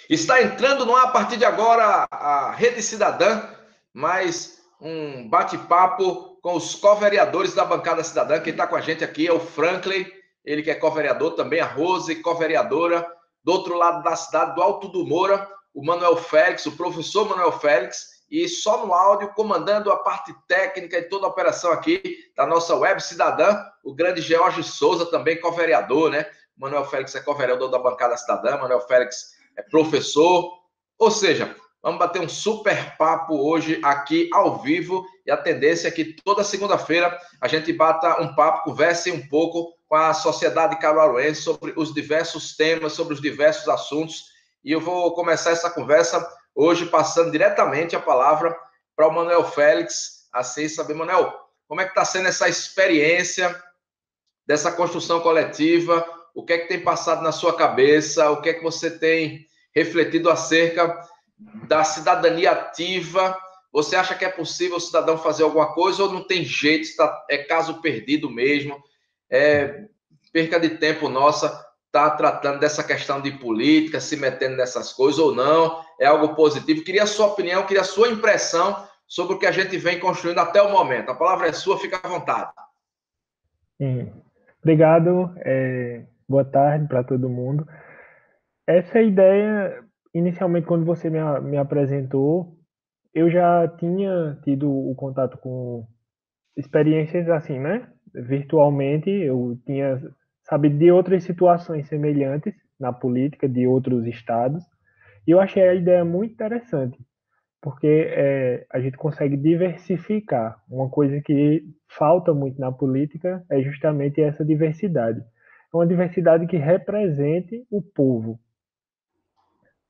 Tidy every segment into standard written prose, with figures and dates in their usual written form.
Está entrando no ar a partir de agora a Rede Cidadã, mais um bate-papo com os co-vereadores da bancada cidadã. Quem está com a gente aqui é o Franklin, ele que é co-vereador, também a Rose, co-vereadora. Do outro lado da cidade, do Alto do Moura, o Manuel Félix, o professor Manuel Félix, e só no áudio, comandando a parte técnica e toda a operação aqui da nossa web cidadã, o grande George Souza, também co-vereador, né? Manuel Félix é co-vereador da bancada cidadã, Manuel Félix é professor, ou seja, vamos bater um super papo hoje aqui ao vivo e a tendência é que toda segunda-feira a gente bata um papo, converse um pouco com a sociedade caruaruense sobre os diversos temas, sobre os diversos assuntos e eu vou começar essa conversa hoje passando diretamente a palavra para o Manuel Félix, assim saber, Manuel, como é que está sendo essa experiência dessa construção coletiva, o que é que tem passado na sua cabeça, o que é que você tem refletido acerca da cidadania ativa. Você acha que é possível o cidadão fazer alguma coisa ou não tem jeito, é caso perdido mesmo, é perca de tempo nossa, tá tratando dessa questão de política, se metendo nessas coisas ou não, é algo positivo? Queria a sua opinião, queria a sua impressão sobre o que a gente vem construindo até o momento. A palavra é sua, fica à vontade. Obrigado, boa tarde para todo mundo. Essa ideia, inicialmente, quando você me apresentou, eu já tinha tido o contato com experiências assim, né? Virtualmente, eu tinha sabido de outras situações semelhantes na política de outros estados, e eu achei a ideia muito interessante, porque a gente consegue diversificar. Uma coisa que falta muito na política é justamente essa diversidade. É uma diversidade que represente o povo.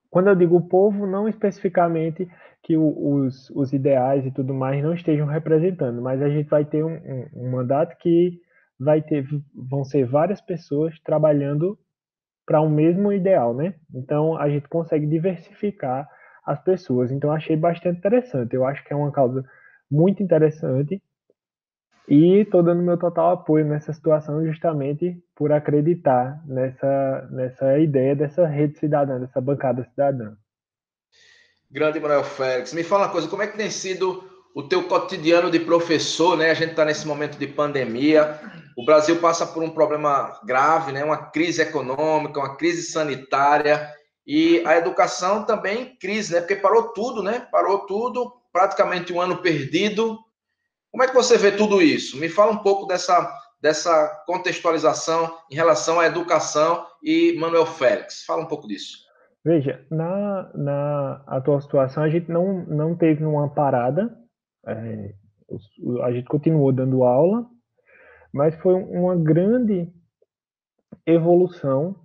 Quando eu digo o povo, não especificamente que os ideais e tudo mais não estejam representando, mas a gente vai ter um mandato que vão ser várias pessoas trabalhando para um mesmo ideal, né? Então a gente consegue diversificar as pessoas. Então achei bastante interessante. Eu acho que é uma causa muito interessante e estou dando meu total apoio nessa situação justamente por acreditar nessa ideia dessa rede cidadã, dessa bancada cidadã. Grande Manuel Félix, me fala uma coisa, como é que tem sido o teu cotidiano de professor, né? A gente está nesse momento de pandemia, o Brasil passa por um problema grave, né? Uma crise econômica, uma crise sanitária e a educação também em crise, né? Porque parou tudo, né? Parou tudo, praticamente um ano perdido. Como é que você vê tudo isso? Me fala um pouco dessa contextualização em relação à educação e Manuel Félix. Fala um pouco disso. Veja, na atual situação, a gente não teve uma parada, é, a gente continuou dando aula, mas foi uma grande evolução,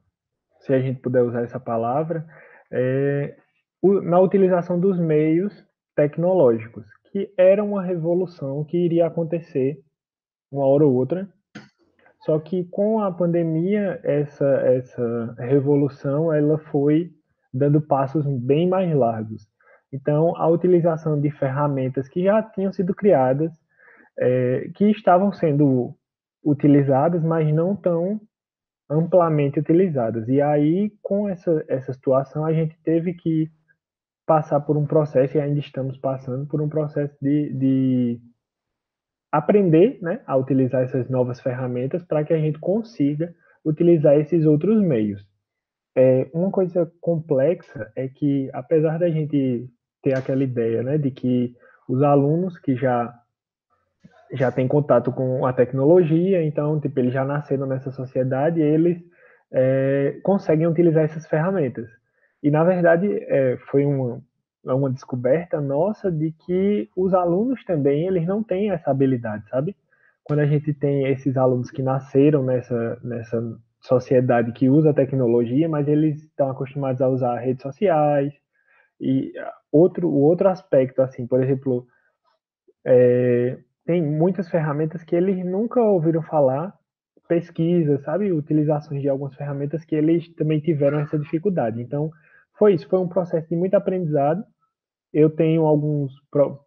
se a gente puder usar essa palavra, é, na utilização dos meios tecnológicos, que era uma revolução que iria acontecer uma hora ou outra, só que com a pandemia, essa revolução ela foi dando passos bem mais largos. Então, a utilização de ferramentas que já tinham sido criadas, que estavam sendo utilizadas, mas não tão amplamente utilizadas. E aí, com essa situação, a gente teve que passar por um processo, e ainda estamos passando por um processo de aprender, né, a utilizar essas novas ferramentas para que a gente consiga utilizar esses outros meios. Uma coisa complexa é que, apesar da gente ter aquela ideia, né, de que os alunos que já têm contato com a tecnologia, então, tipo, eles já nasceram nessa sociedade, eles conseguem utilizar essas ferramentas. E, na verdade, foi uma descoberta nossa de que os alunos também, eles não têm essa habilidade, sabe? Quando a gente tem esses alunos que nasceram nessa sociedade que usa a tecnologia, mas eles estão acostumados a usar redes sociais e o outro aspecto, assim, por exemplo, tem muitas ferramentas que eles nunca ouviram falar, pesquisa, sabe? Utilizações de algumas ferramentas que eles também tiveram essa dificuldade. Então, foi isso, foi um processo de muito aprendizado. Eu tenho alguns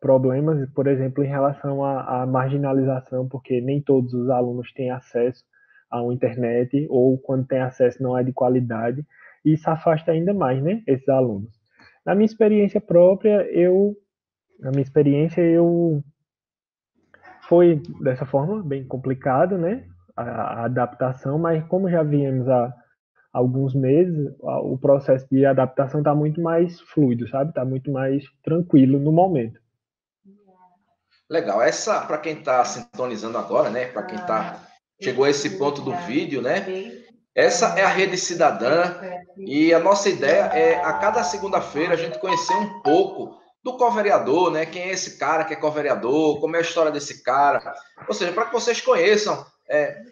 problemas, por exemplo, em relação à marginalização, porque nem todos os alunos têm acesso à internet, ou quando têm acesso não é de qualidade. e isso afasta ainda mais, né, esses alunos. Na minha experiência própria, foi dessa forma bem complicado, né, a adaptação, mas como já viemos há alguns meses, o processo de adaptação está muito mais fluido, sabe? Está muito mais tranquilo no momento. Legal. Essa, para quem está sintonizando agora, né? Para quem chegou a esse ponto do vídeo, né? Essa é a Rede Cidadã e a nossa ideia é, a cada segunda-feira, a gente conhecer um pouco do co-vereador, né? Quem é esse cara que é co-vereador, como é a história desse cara. Ou seja, para que vocês conheçam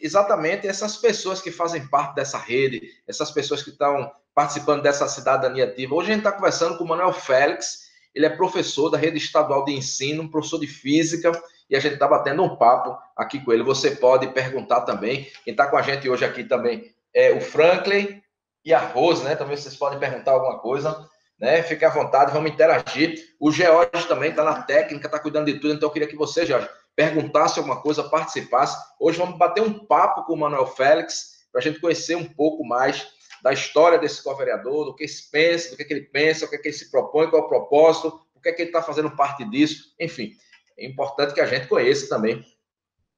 exatamente essas pessoas que fazem parte dessa rede, essas pessoas que estão participando dessa cidadania ativa. Hoje a gente está conversando com o Manuel Félix, ele é professor da Rede Estadual de Ensino, professor de Física, e a gente está batendo um papo aqui com ele. Você pode perguntar também. Quem está com a gente hoje aqui também é o Franklin e a Rose, né? Também vocês podem perguntar alguma coisa, né? Fique à vontade, vamos interagir. O George também está na técnica, está cuidando de tudo, então eu queria que você, George, perguntasse alguma coisa, participasse. Hoje vamos bater um papo com o Manuel Félix, para a gente conhecer um pouco mais da história desse co-vereador, do que se pensa, do que ele pensa, o que ele se propõe, qual é o propósito, o que ele está fazendo parte disso. Enfim, é importante que a gente conheça também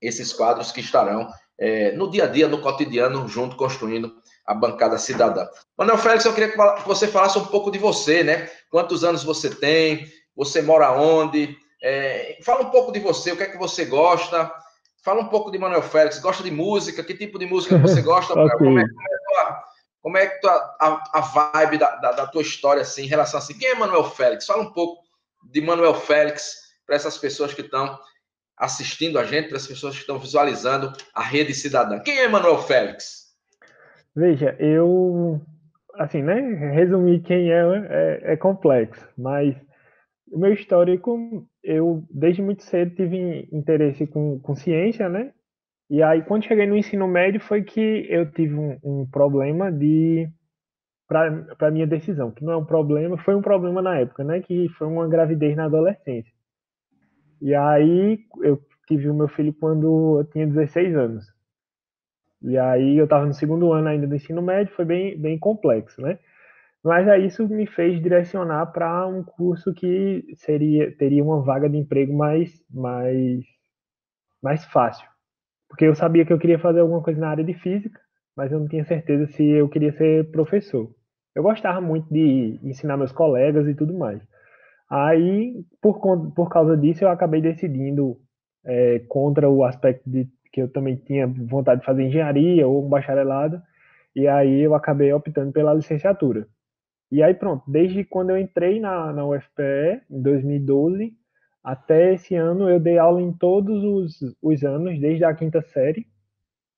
esses quadros que estarão no dia a dia, no cotidiano, junto, construindo a bancada cidadã. Manuel Félix, eu queria que você falasse um pouco de você, né? Quantos anos você tem? Você mora onde? Fala um pouco de você, o que é que você gosta? Fala um pouco de Manuel Félix. Gosta de música? Que tipo de música que você gosta? Ok. Como é que a vibe da tua história, assim, em relação assim, quem é Manuel Félix? Fala um pouco de Manuel Félix para essas pessoas que estão assistindo a gente, para as pessoas que estão visualizando a Rede Cidadã. Quem é Manuel Félix? Veja, assim, né, resumir quem é complexo, mas o meu histórico, eu desde muito cedo tive interesse com ciência, né, e aí quando cheguei no ensino médio foi que eu tive um problema para minha decisão, que não é um problema, foi um problema na época, né, que foi uma gravidez na adolescência. E aí eu tive o meu filho quando eu tinha 16 anos. E aí eu estava no segundo ano ainda do ensino médio, foi bem complexo, né? Mas aí isso me fez direcionar para um curso que teria uma vaga de emprego mais fácil. Porque eu sabia que eu queria fazer alguma coisa na área de física, mas eu não tinha certeza se eu queria ser professor. Eu gostava muito de ensinar meus colegas e tudo mais. Aí, por causa disso, eu acabei decidindo contra o aspecto de que eu também tinha vontade de fazer engenharia ou um bacharelado, e aí eu acabei optando pela licenciatura. E aí pronto, desde quando eu entrei na UFPE, em 2012, até esse ano eu dei aula em todos os anos, desde a quinta série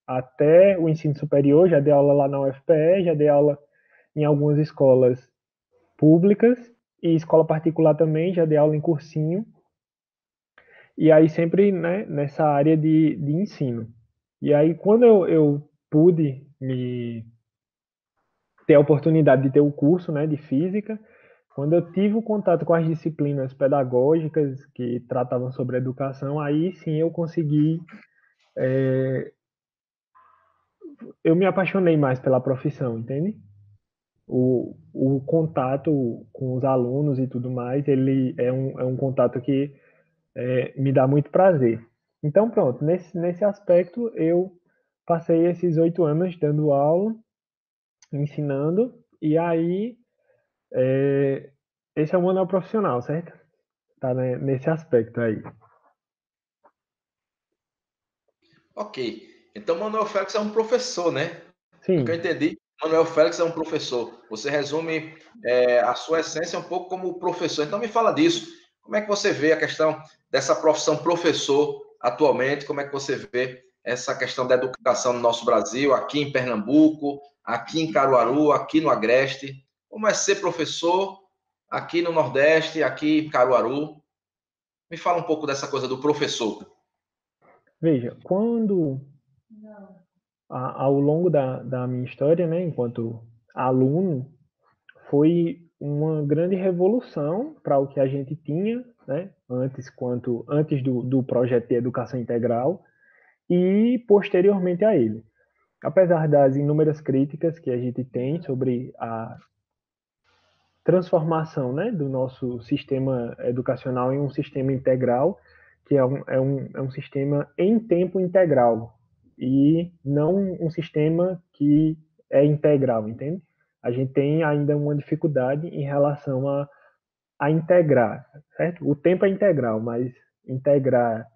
até o ensino superior, já dei aula lá na UFPE, já dei aula em algumas escolas públicas e escola particular também, já dei aula em cursinho, e aí sempre, né, nessa área de ensino. E aí quando eu pude ter a oportunidade de ter o curso, né, de física, quando eu tive o contato com as disciplinas pedagógicas que tratavam sobre educação, aí sim eu consegui, eu me apaixonei mais pela profissão, entende? O contato com os alunos e tudo mais, ele é um contato que me dá muito prazer. Então, pronto, nesse aspecto, eu passei esses 8 anos dando aula, ensinando, e aí esse é o manual profissional, certo? Tá, né, nesse aspecto aí. Ok. Então, Manuel Félix é um professor, né? O que eu Sim, entendi, Manuel Félix é um professor. Você resume a sua essência um pouco como professor. Então, me fala disso. Como é que você vê a questão dessa profissão professor atualmente? Como é que você vê essa questão da educação no nosso Brasil, aqui em Pernambuco, aqui em Caruaru, aqui no Agreste? Como é ser professor aqui no Nordeste, aqui em Caruaru? Me fala um pouco dessa coisa do professor. veja, ao longo da minha história, né, enquanto aluno, foi uma grande revolução para o que a gente tinha, né, antes do projeto de educação integral e posteriormente a ele. apesar das inúmeras críticas que a gente tem sobre a transformação, né, do nosso sistema educacional em um sistema integral, que é um sistema em tempo integral, e não um sistema que é integral, entende? A gente tem ainda uma dificuldade em relação a integrar, certo? O tempo é integral, mas integrar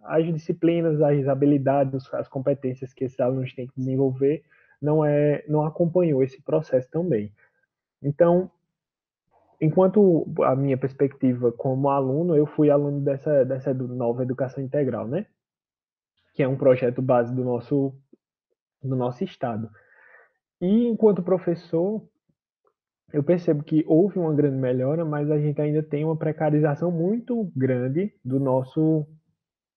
as disciplinas, as habilidades, as competências que esses alunos têm que desenvolver não acompanhou esse processo também. Então, enquanto a minha perspectiva como aluno, eu fui aluno dessa nova educação integral, né? Que é um projeto base do nosso estado. E enquanto professor, eu percebo que houve uma grande melhora, mas a gente ainda tem uma precarização muito grande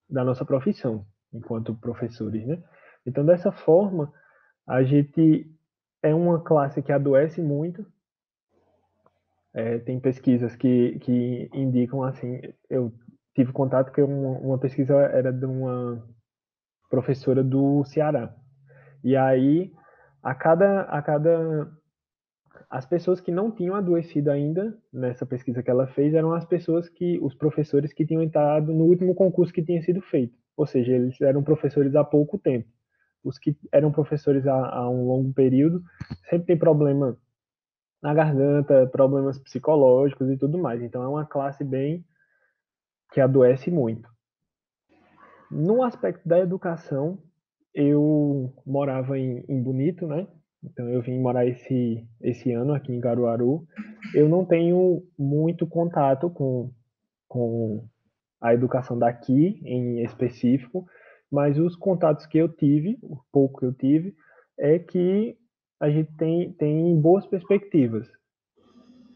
da nossa profissão, enquanto professores, né? Então, dessa forma, a gente é uma classe que adoece muito. Tem pesquisas que indicam assim, eu tive contato que uma pesquisa era de uma professora do Ceará. E aí, a cada as pessoas que não tinham adoecido ainda, nessa pesquisa que ela fez, eram os professores que tinham entrado no último concurso que tinha sido feito. Ou seja, eles eram professores há pouco tempo. Os que eram professores há um longo período sempre tem problema na garganta, problemas psicológicos e tudo mais. Então é uma classe bem que adoece muito. No aspecto da educação, eu morava em Bonito, né? Então eu vim morar esse ano aqui em Caruaru. Eu não tenho muito contato com a educação daqui em específico, mas os contatos que eu tive, o pouco que eu tive, é que a gente tem boas perspectivas.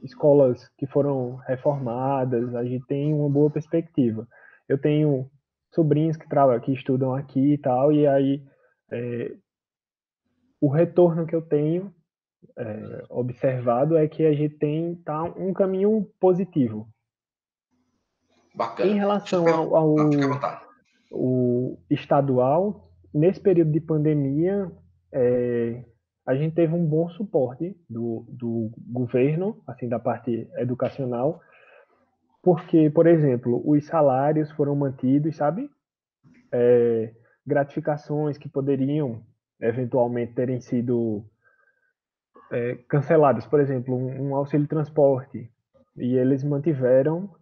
Escolas que foram reformadas, a gente tem uma boa perspectiva. Eu tenho sobrinhos que estudam aqui e tal, e aí o retorno que eu tenho observado é que a gente tá um caminho positivo. Em Bacana. Deixa eu te relação perguntar. ao, Ah, fica à ao, vontade. ao estadual, nesse período de pandemia, a gente teve um bom suporte do governo, assim, da parte educacional, porque, por exemplo, os salários foram mantidos, sabe? Gratificações que poderiam eventualmente terem sido canceladas, por exemplo, um auxílio transporte, e eles mantiveram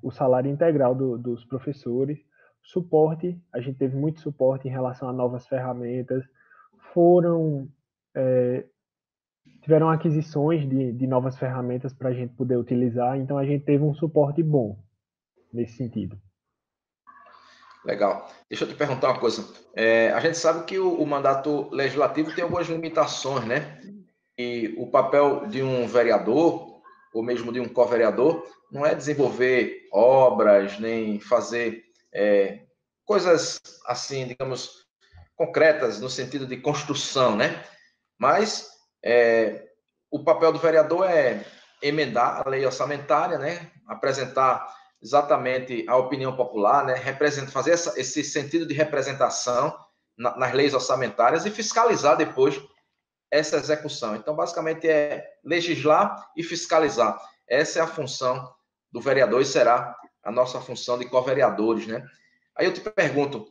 o salário integral dos professores. Suporte, a gente teve muito suporte em relação a novas ferramentas, foram tiveram aquisições de novas ferramentas para a gente poder utilizar, então a gente teve um suporte bom nesse sentido. Legal. Deixa eu te perguntar uma coisa. A gente sabe que o mandato legislativo tem algumas limitações, né? E o papel de um vereador, ou mesmo de um co-vereador, não é desenvolver obras, nem fazer coisas assim, digamos, concretas, no sentido de construção, né? Mas o papel do vereador é emendar a lei orçamentária, né? Apresentar exatamente a opinião popular, né? Fazer esse sentido de representação nas leis orçamentárias e fiscalizar depois essa execução. Então, basicamente, é legislar e fiscalizar. Essa é a função do vereador e será a nossa função de co-vereadores, né? Aí eu te pergunto,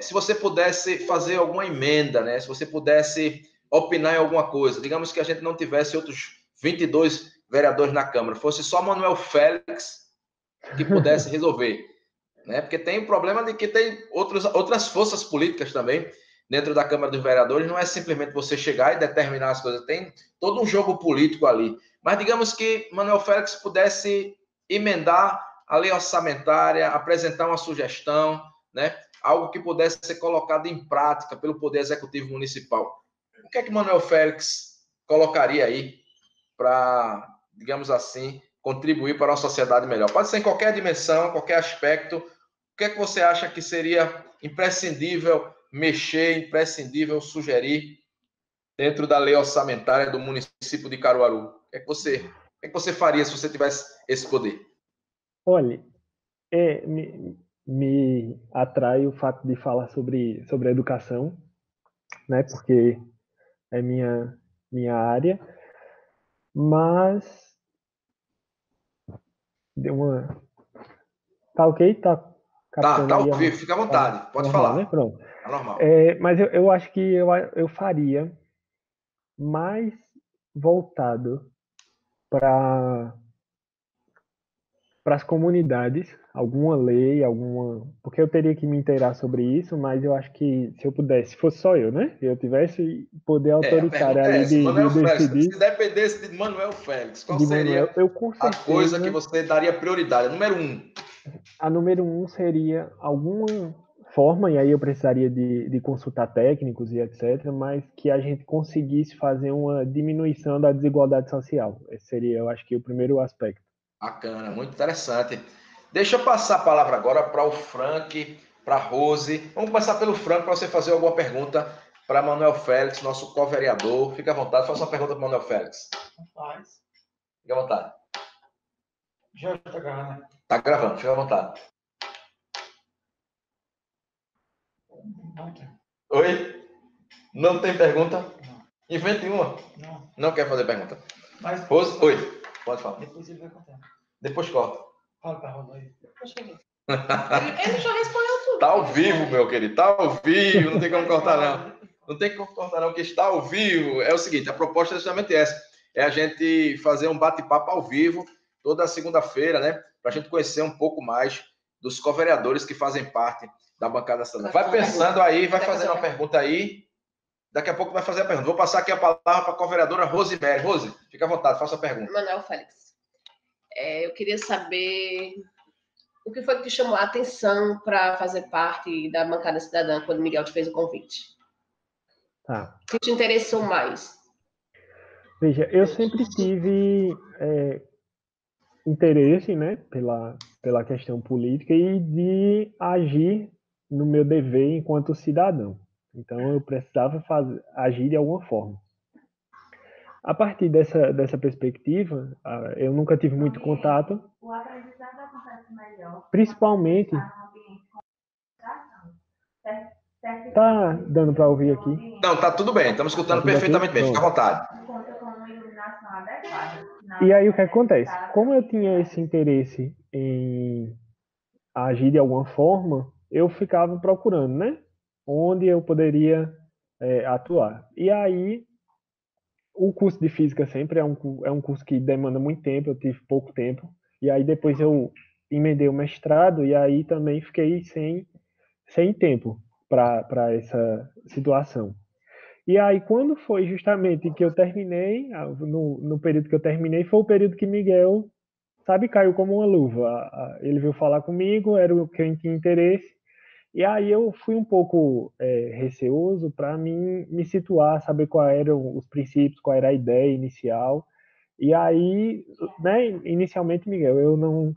se você pudesse fazer alguma emenda, né? Se você pudesse opinar em alguma coisa, digamos que a gente não tivesse outros 22 vereadores na Câmara, fosse só Manuel Félix que pudesse resolver, né? Porque tem o problema de que tem outras forças políticas também dentro da Câmara dos Vereadores, não é simplesmente você chegar e determinar as coisas, tem todo um jogo político ali. Mas digamos que Manuel Félix pudesse emendar a lei orçamentária, apresentar uma sugestão, né? Algo que pudesse ser colocado em prática pelo Poder Executivo Municipal. O que é que Manuel Félix colocaria aí para, digamos assim, contribuir para uma sociedade melhor? Pode ser em qualquer dimensão, qualquer aspecto. O que é que você acha que seria imprescindível mexer, imprescindível sugerir dentro da lei orçamentária do município de Caruaru? O que é que você faria se você tivesse esse poder? Olha, me atrai o fato de falar sobre a educação, né? Porque é minha área, mas deu uma. Tá ok? Tá captando Tá aí ao a. vivo, fica à Tá vontade. Pode normal, né? falar. Pronto. Tá normal. Mas eu acho que eu faria mais voltado para as comunidades, alguma lei, alguma. Porque eu teria que me inteirar sobre isso, mas eu acho que se eu pudesse, se fosse só eu, né? Eu tivesse poder A autoritário pergunta é ali essa. de Manuel Félix, decidir se dependesse de Manuel Félix, qual de Manuel, seria eu com a coisa que certeza você daria prioridade? Número um. a número um seria alguma forma, e aí eu precisaria de consultar técnicos e etc., mas que a gente conseguisse fazer uma diminuição da desigualdade social. Esse seria, eu acho que, o primeiro aspecto. Bacana, muito interessante. Deixa eu passar a palavra agora para o Frank, para a Rose. Vamos começar pelo Frank para você fazer alguma pergunta para Manuel Félix, nosso co-vereador. Fique à vontade, faça uma pergunta para Manuel Félix. Rapaz, Fique à vontade. já está gravando, né? Tá gravando, fique à vontade. Não tem. Oi? Não tem pergunta? Não. Invente uma. Não. Não quer fazer pergunta. Mas Rose? Oi. Pode falar. depois ele vai contar. Depois corta. Fala para a Rosa aí. Ele já respondeu tudo. Tá ao vivo, meu querido. Tá ao vivo, não tem como cortar, não. Não tem como cortar, não, porque está ao vivo. É o seguinte, a proposta é justamente essa. É a gente fazer um bate-papo ao vivo toda segunda-feira, né? Para a gente conhecer um pouco mais dos co-vereadores que fazem parte da bancada cidadã. Vai pensando aí, vai fazendo uma pergunta aí. Daqui a pouco vai fazer a pergunta. Vou passar aqui a palavra para a co-vereadora Rosemary. Rose, fica à vontade, faça a pergunta. Manuel Félix, eu queria saber o que foi que te chamou a atenção para fazer parte da bancada cidadã quando o Miguel te fez o convite. Tá. O que te interessou mais? Veja, eu sempre tive interesse, né, pela questão política e de agir no meu dever enquanto cidadão. Então, eu precisava agir de alguma forma. A partir dessa perspectiva, eu nunca tive muito contato, O aprendizado acontece melhor, principalmente. Tá dando para ouvir aqui? Não, tá tudo bem, estamos escutando perfeitamente bem, fica à vontade. E aí o que acontece? Como eu tinha esse interesse em agir de alguma forma, eu ficava procurando, né? Onde eu poderia atuar. E aí o curso de física sempre é um curso que demanda muito tempo, eu tive pouco tempo. E aí depois eu emendei o mestrado e aí também fiquei sem tempo para essa situação. E aí, quando foi justamente que eu terminei, no período que eu terminei, foi o período que Miguel, sabe, caiu como uma luva. Ele veio falar comigo, era o que eu tinha interesse, e aí eu fui um pouco receoso para me situar, saber quais eram os princípios, qual era a ideia inicial. E aí, né, inicialmente, Miguel, eu não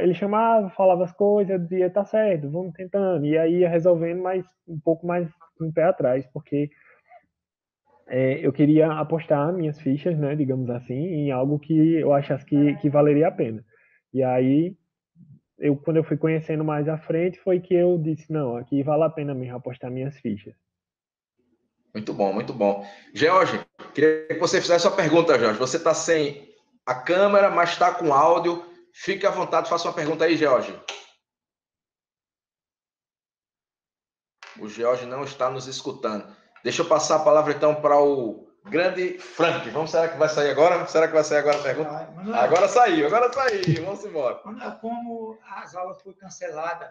ele chamava, falava as coisas, eu dizia, tá certo, vamos tentando. E aí ia resolvendo, mas um pouco mais com o pé atrás, porque eu queria apostar minhas fichas, né, digamos assim, em algo que eu achasse que valeria a pena. E aí, quando eu fui conhecendo mais à frente, foi que eu disse, não, aqui vale a pena mesmo apostar minhas fichas. Muito bom, muito bom. George, queria que você fizesse uma pergunta, Jorge. Você está sem a câmera, mas está com áudio. Fique à vontade, faça uma pergunta aí, George. O George não está nos escutando. Deixa eu passar a palavra, então, para o grande Frank. Será que vai sair agora? Será que vai sair agora a pergunta? Manuel, agora saiu. Vamos embora. Manuel, como as aulas foram canceladas,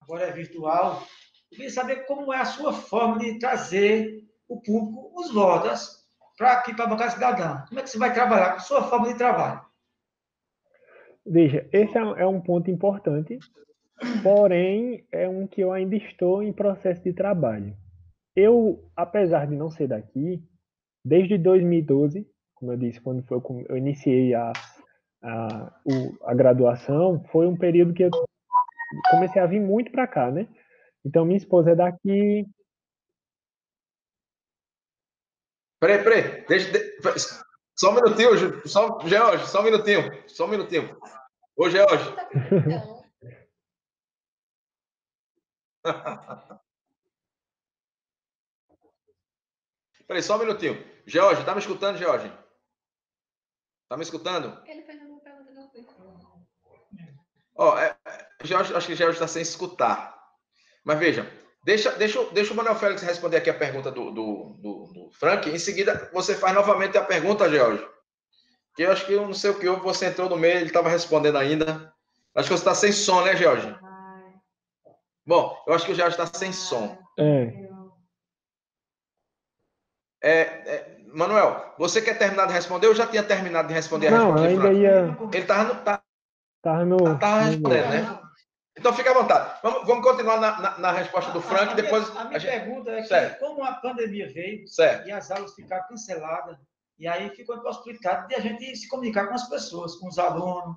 agora é virtual, eu queria saber como é a sua forma de trazer o público, os votos, para aqui, para a bancada cidadã. Como é que você vai trabalhar com a sua forma de trabalho? Veja, esse é um ponto importante, porém é um que eu ainda estou em processo de trabalho. Eu, apesar de não ser daqui, desde 2012, como eu disse, quando eu iniciei a graduação, foi um período que eu comecei a vir muito para cá, né? Então, minha esposa é daqui. Peraí. Só um minutinho, George, só um minutinho. Ô, George. Peraí, só um minutinho. George, tá me escutando, George? Tá me escutando? Ele fez uma pergunta que eu fiz. George, acho que George está sem escutar. Mas veja, deixa o Manuel Félix responder aqui a pergunta do Frank. Em seguida, você faz novamente a pergunta, George. Que eu acho que eu não sei o que houve, você entrou no meio, ele estava respondendo ainda. Acho que você está sem som, né, George? Bom, eu acho que o George está sem som. Manuel, você quer terminar de responder? Eu já tinha terminado de responder a resposta de Frank. Ele estava respondendo, né? Então, fica à vontade. Vamos continuar na resposta do Frank. Depois a minha pergunta é que, certo, como a pandemia veio, certo, e as aulas ficaram canceladas, e aí ficou impossibilitado de a gente se comunicar com as pessoas, com os alunos.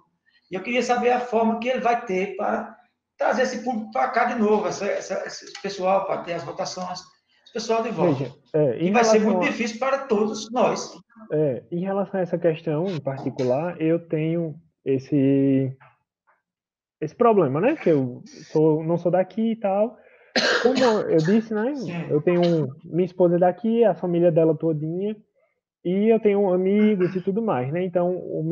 E eu queria saber a forma que ele vai ter para trazer esse público para cá de novo, esse pessoal, para ter as votações, esse pessoal de volta. Veja, que vai ser muito difícil para todos nós. Em relação a essa questão em particular, eu tenho esse problema, né? Que eu não sou daqui e tal. Como eu disse, né? Eu tenho minha esposa daqui, a família dela todinha, e eu tenho amigos e tudo mais, né? Então, o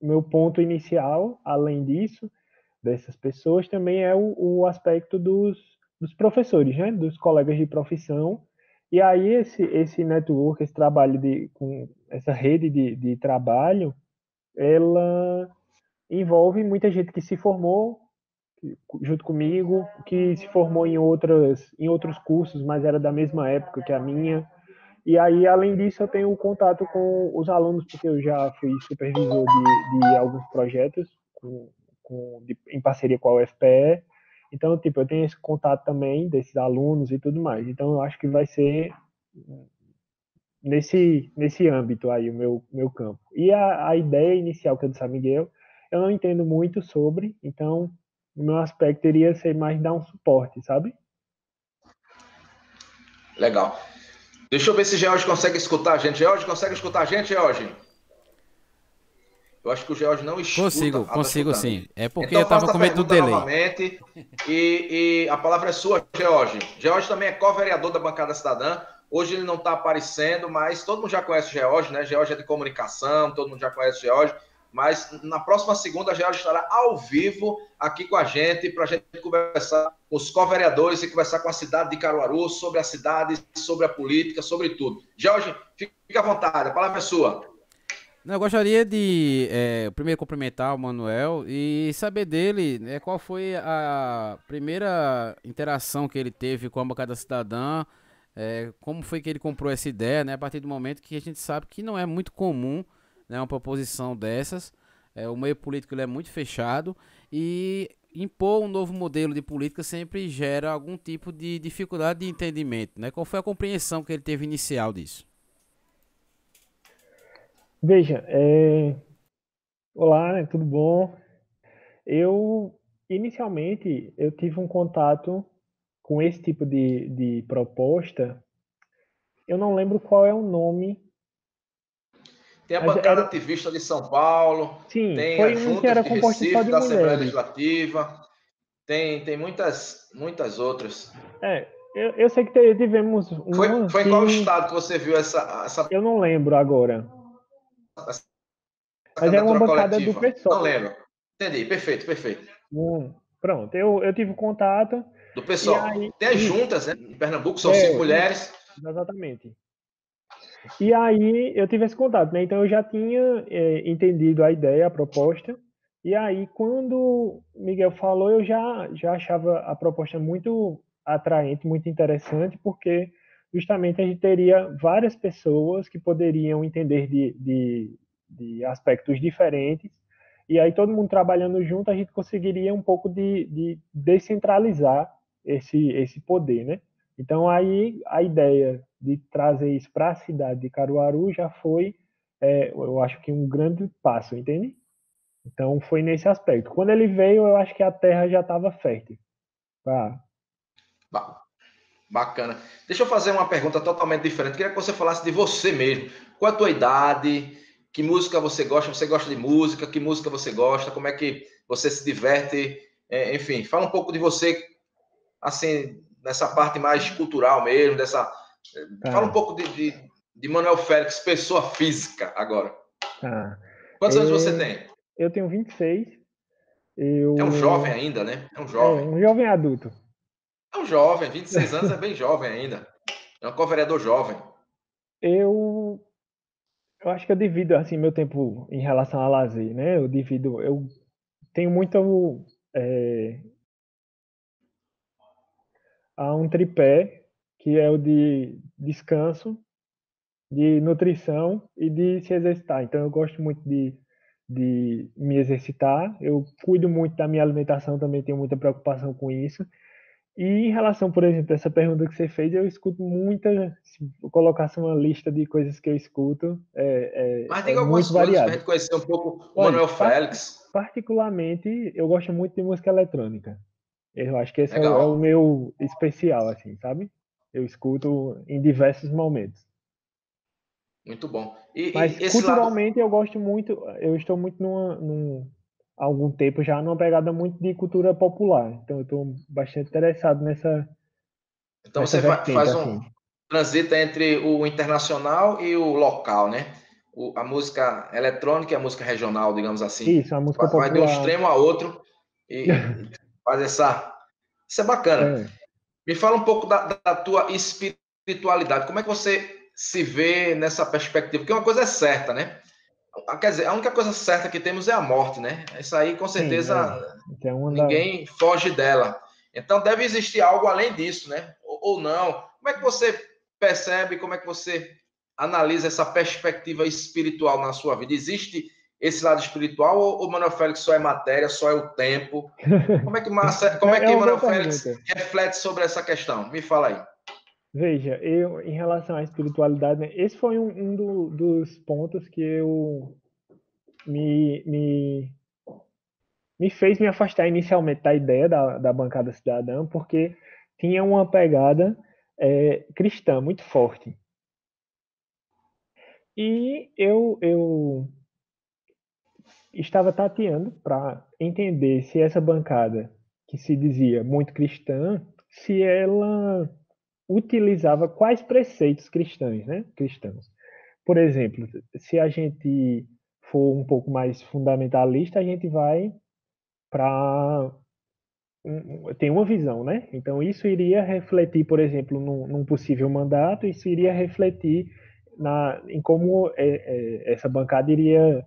meu ponto inicial, além disso, dessas pessoas, também é o aspecto dos professores, né? Dos colegas de profissão. E aí, esse network, esse trabalho com essa rede de trabalho, ela envolve muita gente que se formou junto comigo, que se formou em outros cursos, mas era da mesma época que a minha. E aí, além disso, eu tenho contato com os alunos, porque eu já fui supervisor de alguns projetos em parceria com a UFPE. Então, tipo, eu tenho esse contato também desses alunos e tudo mais. Então, eu acho que vai ser nesse âmbito aí o meu campo. E a ideia inicial que é do São Miguel, eu não entendo muito sobre, então o meu aspecto iria ser mais dar um suporte, sabe? Legal. Deixa eu ver se o George consegue escutar a gente. George, consegue escutar a gente, George? Eu acho que o George não escuta. Consigo sim. É porque então, eu estava com medo do delay. Novamente, e a palavra é sua, George. George também é co-vereador da Bancada Cidadã. Hoje ele não está aparecendo, mas todo mundo já conhece o George, né? George é de comunicação, todo mundo já conhece o George. Mas na próxima segunda, a George estará ao vivo aqui com a gente, para a gente conversar com os co-vereadores e conversar com a cidade de Caruaru, sobre a cidade, sobre a política, sobre tudo. George, fica à vontade, a palavra é sua. Eu gostaria de primeiro cumprimentar o Manuel e saber dele qual foi a primeira interação que ele teve com a Bancada Cidadã, como foi que ele comprou essa ideia, né, a partir do momento que a gente sabe que não é muito comum, né, uma proposição dessas. O meio político ele é muito fechado e impor um novo modelo de política sempre gera algum tipo de dificuldade de entendimento, né? Qual foi a compreensão que ele teve inicial disso? Veja, olá, né, tudo bom? Inicialmente, eu tive um contato com esse tipo de proposta. Eu não lembro qual é o nome. Tem a Bancada Ativista de São Paulo, sim, tem foi a um que era Junta de Recife da Assembleia Legislativa, tem muitas outras. Eu sei que tivemos uma. Foi em qual estado que você viu essa... Eu não lembro agora. Mas era uma bancada do PSOL. Não lembro. Entendi, perfeito. Pronto, eu tive contato. Do PSOL. Tem as juntas, né? Em Pernambuco são 5 mulheres. Exatamente. E aí eu tive esse contato, né? Então eu já tinha entendido a ideia, a proposta. E aí quando Miguel falou, eu já achava a proposta muito atraente, muito interessante, porque justamente a gente teria várias pessoas que poderiam entender de aspectos diferentes. E aí todo mundo trabalhando junto, a gente conseguiria um pouco de descentralizar esse poder, né? Então, aí, a ideia de trazer isso para a cidade de Caruaru já foi, eu acho que um grande passo, entende? Então, foi nesse aspecto. Quando ele veio, eu acho que a terra já estava fértil. Bacana. Deixa eu fazer uma pergunta totalmente diferente. Queria que você falasse de você mesmo. Qual a tua idade? Que música você gosta? Você gosta de música? Que música você gosta? Como é que você se diverte? Enfim, fala um pouco de você, assim, nessa parte mais cultural mesmo, dessa Tá. Fala um pouco de Manuel Félix, pessoa física, agora. Tá. Quantos anos você tem? Eu tenho 26. É um jovem ainda, né? É um É, jovem. um jovem adulto. É um jovem, 26 anos é bem jovem ainda. É um co-vereador jovem. Eu acho que eu divido, assim, meu tempo em relação a lazer, né? Eu tenho muito... há um tripé, que é o de descanso, de nutrição e de se exercitar. Então, eu gosto muito de me exercitar. Eu cuido muito da minha alimentação, também tenho muita preocupação com isso. E em relação, por exemplo, a essa pergunta que você fez, eu escuto muita. Se eu colocasse uma lista de coisas que eu escuto, Mas é diga algumas muito coisas para a variada. gente conhecer um pouco o Olha, Manuel Félix. particularmente, eu gosto muito de música eletrônica. Eu acho que esse é o Legal. meu especial, assim, sabe? Eu escuto em diversos momentos. Muito bom. Mas E esse lado. culturalmente eu gosto muito, eu estou muito há algum tempo já numa pegada muito de cultura popular. Então eu estou bastante interessado Então nessa você vertente, faz um assim. transita entre o internacional e o local, né? A música eletrônica e a música regional, digamos assim. Isso, a música Vai de um popular. extremo a outro e faz essa. Isso é bacana. É, Me fala um pouco da tua espiritualidade. Como é que você se vê nessa perspectiva? Porque uma coisa é certa, né? Quer dizer, a única coisa certa que temos é a morte, né? Isso aí, com sim, certeza, Então, ninguém foge dela. Então, deve existir algo além disso, né? Ou não. Como é que você percebe, como é que você analisa essa perspectiva espiritual na sua vida? Existe esse lado espiritual ou o Manuel Félix só é matéria, só é o tempo? Como é é que uma boa Manuel Félix pergunta. reflete sobre essa questão? Me fala aí. Veja, eu, em relação à espiritualidade, né, esse foi dos pontos que eu me, me, me fez me afastar inicialmente da ideia da bancada cidadã, porque tinha uma pegada cristã muito forte. E eu estava tateando para entender se essa bancada, que se dizia muito cristã, se ela utilizava quais preceitos cristãos, né? Cristãos. Por exemplo, se a gente for um pouco mais fundamentalista, a gente vai para tem uma visão, né? Então isso iria refletir, por exemplo, num possível mandato, isso iria refletir em como essa bancada iria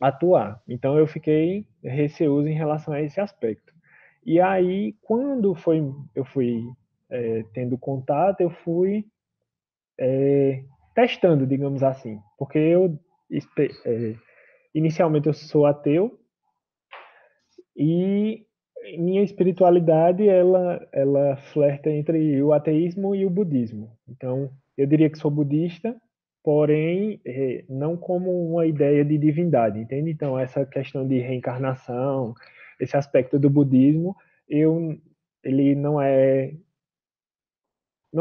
atuar. Então eu fiquei receoso em relação a esse aspecto. E aí, quando eu fui tendo contato, eu fui testando, digamos assim, porque inicialmente eu sou ateu e minha espiritualidade ela flerta entre o ateísmo e o budismo. Então, eu diria que sou budista, porém não como uma ideia de divindade, entende? Então, essa questão de reencarnação, esse aspecto do budismo, ele não é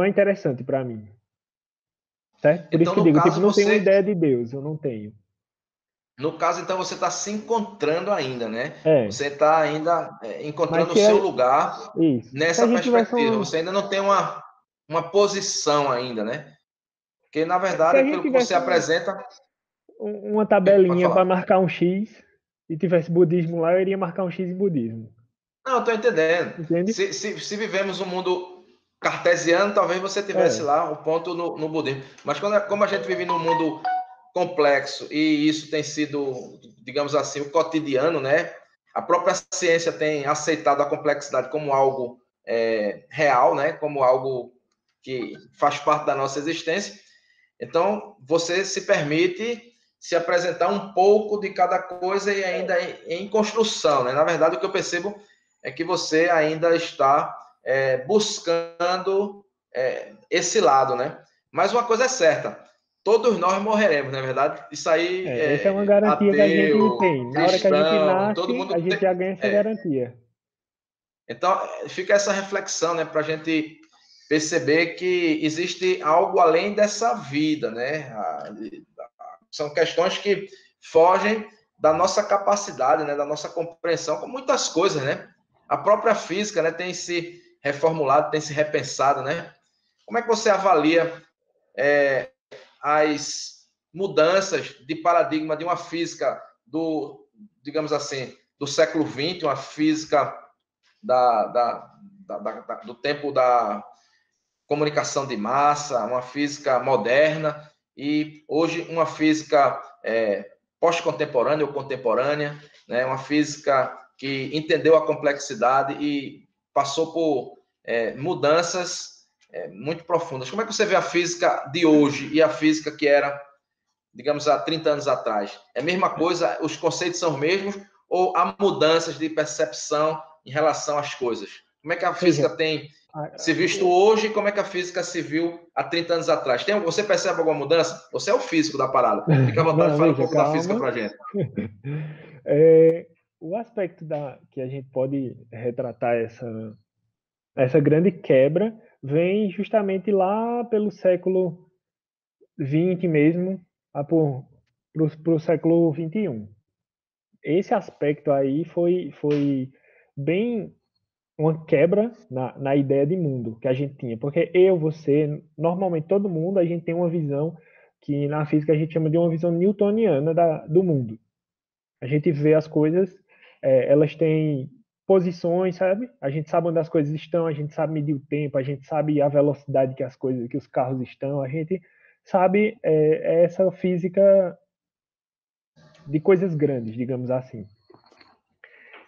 interessante para mim, certo? Por isso Então, que eu digo, tipo, não tenho uma ideia de Deus, eu não tenho. no caso, então, você está se encontrando ainda, né? É, Você está ainda mas encontrando o se seu é lugar isso. Se a nessa gente tivesse perspectiva. Você ainda não tem uma posição ainda, né? Porque, na se a verdade, gente pelo que você tivesse apresenta... uma Pode tabelinha para falar. marcar um X e tivesse budismo lá, eu iria marcar um X em budismo. Não, estou entendendo. Entende? Se vivemos um mundo cartesiano, talvez você tivesse É. lá o ponto no budismo. Mas como a gente vive num mundo complexo e isso tem sido, digamos assim, o cotidiano, né? A própria ciência tem aceitado a complexidade como algo real, né? Como algo que faz parte da nossa existência. Então, você se permite se apresentar um pouco de cada coisa e ainda em construção, né? Na verdade, o que eu percebo é que você ainda está buscando esse lado, né? Mas uma coisa é certa, todos nós morreremos, não é verdade? Isso aí Essa é uma garantia que a gente ateu, tem. Na hora que a gente cristão, todo nasce, mundo a gente tem. já ganha essa garantia. Então, fica essa reflexão, né, para a gente perceber que existe algo além dessa vida, né? São questões que fogem da nossa capacidade, né, da nossa compreensão, com muitas coisas, né? A própria física, né, tem se reformulado, tem se repensado, né? Como é que você avalia as mudanças de paradigma de uma física digamos assim, do século XX, uma física do tempo da comunicação de massa, uma física moderna, e hoje uma física pós-contemporânea ou contemporânea, né? Uma física que entendeu a complexidade e passou por mudanças muito profundas. Como é que você vê a física de hoje e a física que era, digamos, há 30 anos atrás? É a mesma coisa? Os conceitos são os mesmos? Ou há mudanças de percepção em relação às coisas? Como é que a física tem se visto hoje, como é que a física se viu há 30 anos atrás? Você percebe alguma mudança? Você é o físico da parada. Fica à vontade, fala um pouco da física para a gente. O aspecto que a gente pode retratar essa grande quebra vem justamente lá pelo século XX mesmo, para o século XXI. Esse aspecto aí foi bem uma quebra na ideia de mundo que a gente tinha. Porque você, normalmente todo mundo, a gente tem uma visão que na física a gente chama de uma visão newtoniana do mundo. A gente vê as coisas, elas têm posições, sabe? A gente sabe onde as coisas estão, a gente sabe medir o tempo, a gente sabe a velocidade que os carros estão, a gente sabe essa física de coisas grandes, digamos assim.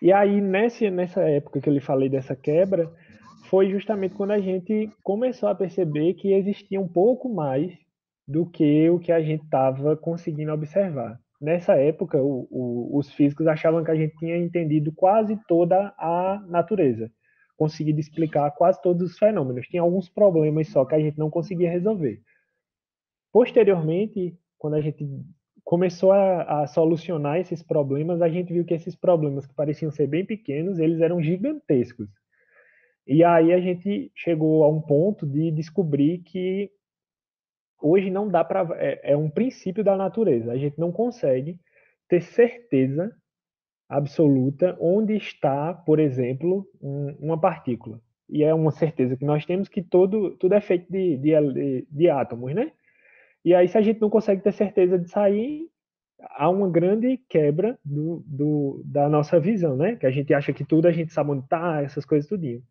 E aí, nessa época que eu lhe falei dessa quebra, foi justamente quando a gente começou a perceber que existia um pouco mais do que o que a gente estava conseguindo observar. Nessa época, os físicos achavam que a gente tinha entendido quase toda a natureza, conseguido explicar quase todos os fenômenos. Tinha alguns problemas só que a gente não conseguia resolver. Posteriormente, quando a gente começou a solucionar esses problemas, a gente viu que esses problemas que pareciam ser bem pequenos, eles eram gigantescos. E aí a gente chegou a um ponto de descobrir que hoje não dá para... É um princípio da natureza. A gente não consegue ter certeza absoluta onde está, por exemplo, uma partícula. E é uma certeza que nós temos que tudo é feito de átomos, né? E aí, se a gente não consegue ter certeza de sair, há uma grande quebra da nossa visão, né? Que a gente acha que tudo a gente sabe onde está, essas coisas tudinho.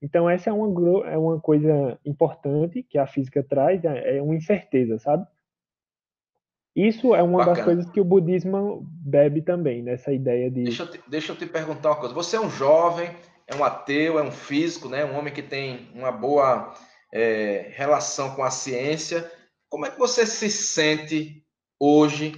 Então, essa é uma coisa importante que a física traz, é uma incerteza, sabe? Isso é uma das coisas que o budismo bebe também, nessa ideia de... Deixa eu te perguntar uma coisa. Você é um jovem, é um ateu, é um físico, né? Um homem que tem uma boa relação com a ciência. Como é que você se sente hoje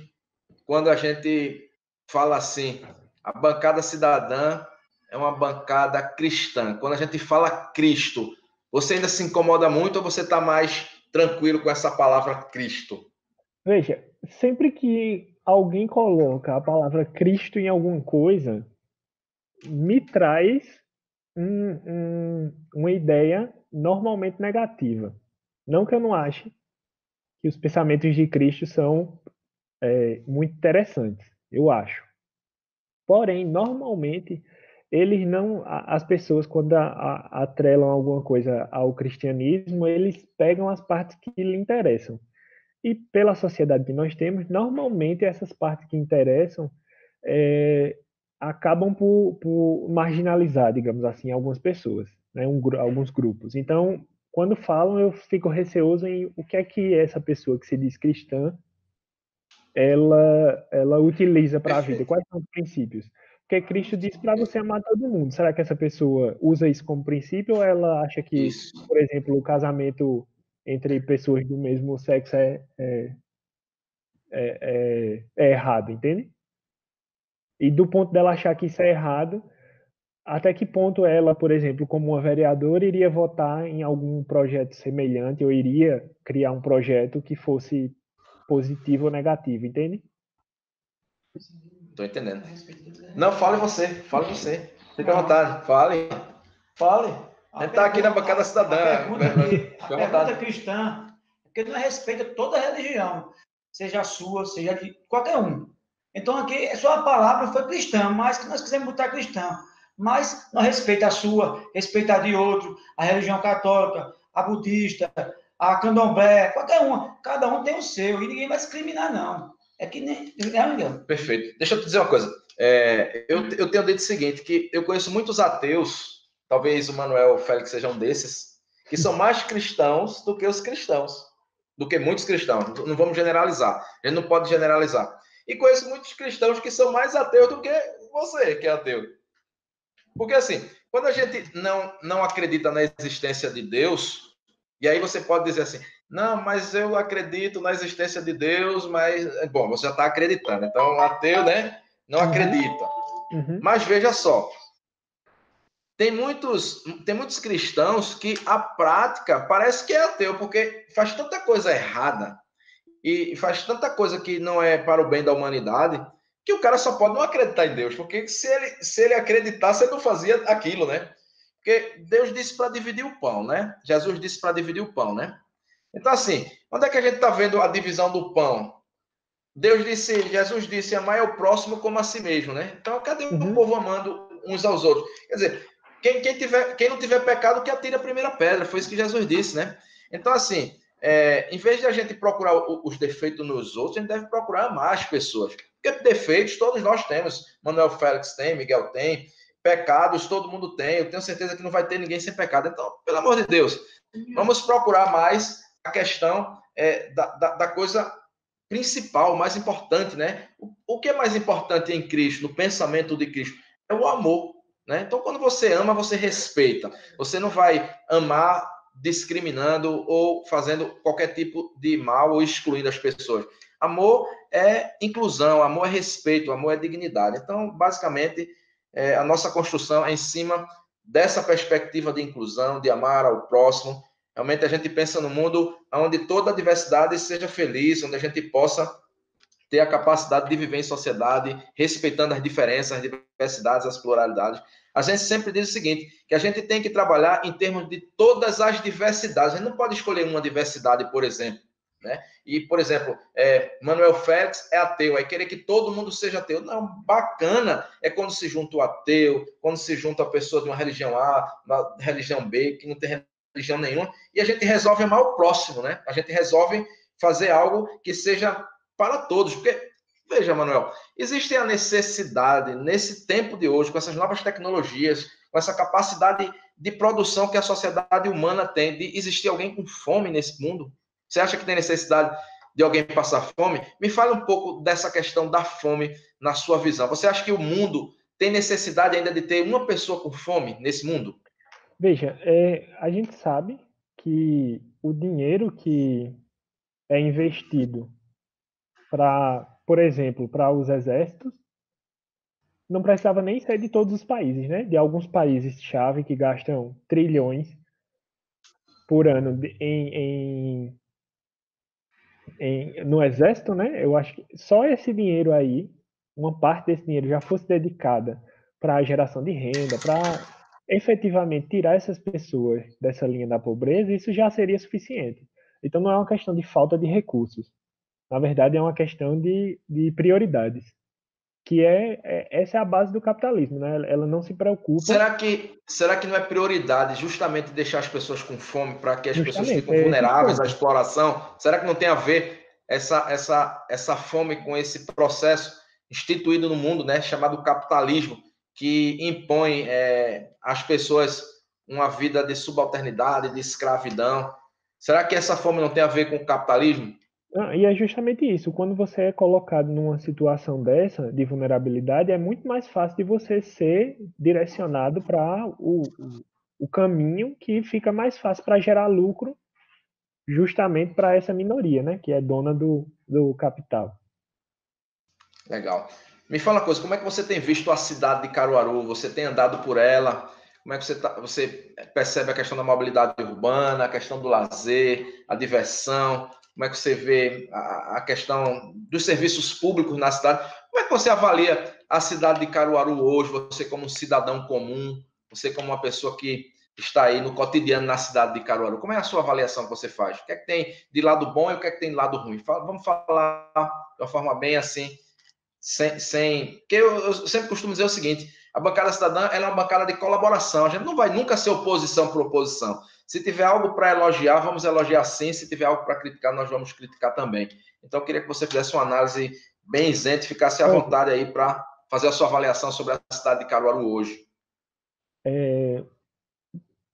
quando a gente fala assim, a bancada cidadã é uma bancada cristã? Quando a gente fala Cristo, você ainda se incomoda muito ou você está mais tranquilo com essa palavra Cristo? Veja, sempre que alguém coloca a palavra Cristo em alguma coisa, me traz uma ideia normalmente negativa. Não que eu não ache que os pensamentos de Cristo são muito interessantes, eu acho. Porém, normalmente, eles não... As pessoas, quando atrelam alguma coisa ao cristianismo, eles pegam as partes que lhe interessam. E pela sociedade que nós temos, normalmente essas partes que interessam acabam por marginalizar, digamos assim, algumas pessoas, né? Alguns grupos. Então, quando falam, eu fico receoso em o que é que essa pessoa que se diz cristã ela utiliza para a vida. Quais são os princípios? Porque Cristo disse para você amar todo mundo. Será que essa pessoa usa isso como princípio ou ela acha que, por exemplo, o casamento entre pessoas do mesmo sexo é errado, entende? E do ponto dela achar que isso é errado, até que ponto ela, por exemplo, como uma vereadora, iria votar em algum projeto semelhante ou iria criar um projeto que fosse positivo ou negativo, entende? Estou entendendo. Não, fale você. Fica à vontade, fale. A gente está aqui na bancada cidadã. A pergunta cristã, porque não respeita toda a religião, seja a sua, seja de qualquer um. Então aqui, só a palavra foi cristã, mas que nós quisermos botar cristã. Mas não respeita a sua, respeita a de outro, a religião católica, a budista, a candomblé, qualquer uma. Cada um tem o seu, e ninguém vai discriminar, não. É que nem... Perfeito. Deixa eu te dizer uma coisa. Eu tenho dito o seguinte, que eu conheço muitos ateus, talvez o Manuel Félix seja um desses, que são mais cristãos do que os cristãos, do que muitos cristãos. Não vamos generalizar. A gente não pode generalizar. E conheço muitos cristãos que são mais ateus do que você, que é ateu. Porque, assim, quando a gente não acredita na existência de Deus, e aí você pode dizer assim, não, mas eu acredito na existência de Deus, mas... Bom, você já está acreditando. Então, o ateu, né, não acredita. Mas veja só, tem muitos cristãos que a prática parece que é ateu, porque faz tanta coisa errada e faz tanta coisa que não é para o bem da humanidade, que o cara só pode não acreditar em Deus, porque se ele acreditasse, ele não fazia aquilo, né? Porque Deus disse para dividir o pão, né? Jesus disse para dividir o pão, né? Então, assim, onde é que a gente está vendo a divisão do pão? Jesus disse, amar o próximo como a si mesmo, né? Então, cadê o povo amando uns aos outros? Quer dizer, quem não tiver pecado, que atire a primeira pedra. Foi isso que Jesus disse, né? Então, assim, em vez de a gente procurar os defeitos nos outros, a gente deve procurar amar as pessoas. Porque defeitos todos nós temos. Manuel Félix tem, Miguel tem. Pecados todo mundo tem. Eu tenho certeza que não vai ter ninguém sem pecado. Então, pelo amor de Deus, vamos procurar mais a questão da coisa principal, mais importante, né? O que é mais importante em Cristo, no pensamento de Cristo? É o amor, né? Então, quando você ama, você respeita. Você não vai amar discriminando ou fazendo qualquer tipo de mal ou excluindo as pessoas. Amor é inclusão, amor é respeito, amor é dignidade. Então, basicamente, a nossa construção é em cima dessa perspectiva de inclusão, de amar ao próximo. Realmente a gente pensa no mundo onde toda a diversidade seja feliz, onde a gente possa ter a capacidade de viver em sociedade, respeitando as diferenças, as diversidades, as pluralidades. A gente sempre diz o seguinte, que a gente tem que trabalhar em termos de todas as diversidades. A gente não pode escolher uma diversidade, por exemplo, né? E, por exemplo, Manuel Félix é ateu, aí querer que todo mundo seja ateu. Não, bacana é quando se junta o ateu, quando se junta a pessoa de uma religião A, uma religião B, que não tem religião nenhuma, e a gente resolve amar o próximo, né? A gente resolve fazer algo que seja para todos, porque, veja, Manuel, existe a necessidade, nesse tempo de hoje, com essas novas tecnologias, com essa capacidade de produção que a sociedade humana tem, de existir alguém com fome nesse mundo? Você acha que tem necessidade de alguém passar fome? Me fale um pouco dessa questão da fome na sua visão. Você acha que o mundo tem necessidade ainda de ter uma pessoa com fome nesse mundo? Veja, a gente sabe que o dinheiro que é investido para, por exemplo, para os exércitos, não precisava nem ser de todos os países, né? De alguns países-chave que gastam trilhões por ano no exército, né? Eu acho que só esse dinheiro aí, uma parte desse dinheiro já fosse dedicada para a geração de renda, para efetivamente tirar essas pessoas dessa linha da pobreza, isso já seria suficiente. Então não é uma questão de falta de recursos. Na verdade, é uma questão de prioridades, que essa é a base do capitalismo, né? Ela não se preocupa... Será que não é prioridade justamente deixar as pessoas com fome para que as pessoas Justamente, fiquem vulneráveis à exploração? Será que não tem a ver essa fome com esse processo instituído no mundo, né, chamado capitalismo, que impõe às pessoas uma vida de subalternidade, de escravidão? Será que essa fome não tem a ver com o capitalismo? E é justamente isso. Quando você é colocado numa situação dessa, de vulnerabilidade, é muito mais fácil de você ser direcionado para o caminho que fica mais fácil para gerar lucro, justamente para essa minoria, né, que é dona do capital. Legal. Me fala uma coisa, como é que você tem visto a cidade de Caruaru? Você tem andado por ela? Como é que você percebe a questão da mobilidade urbana, a questão do lazer, a diversão? Como é que você vê a questão dos serviços públicos na cidade? Como é que você avalia a cidade de Caruaru hoje, você como um cidadão comum, você como uma pessoa que está aí no cotidiano na cidade de Caruaru? Como é a sua avaliação que você faz? O que é que tem de lado bom e o que é que tem de lado ruim? Vamos falar de uma forma bem assim, porque eu sempre costumo dizer o seguinte: a bancada cidadã ela é uma bancada de colaboração. A gente não vai nunca ser oposição por oposição. Se tiver algo para elogiar, vamos elogiar sim. Se tiver algo para criticar, nós vamos criticar também. Então, eu queria que você fizesse uma análise bem isenta, ficasse à vontade aí para fazer a sua avaliação sobre a cidade de Caruaru hoje.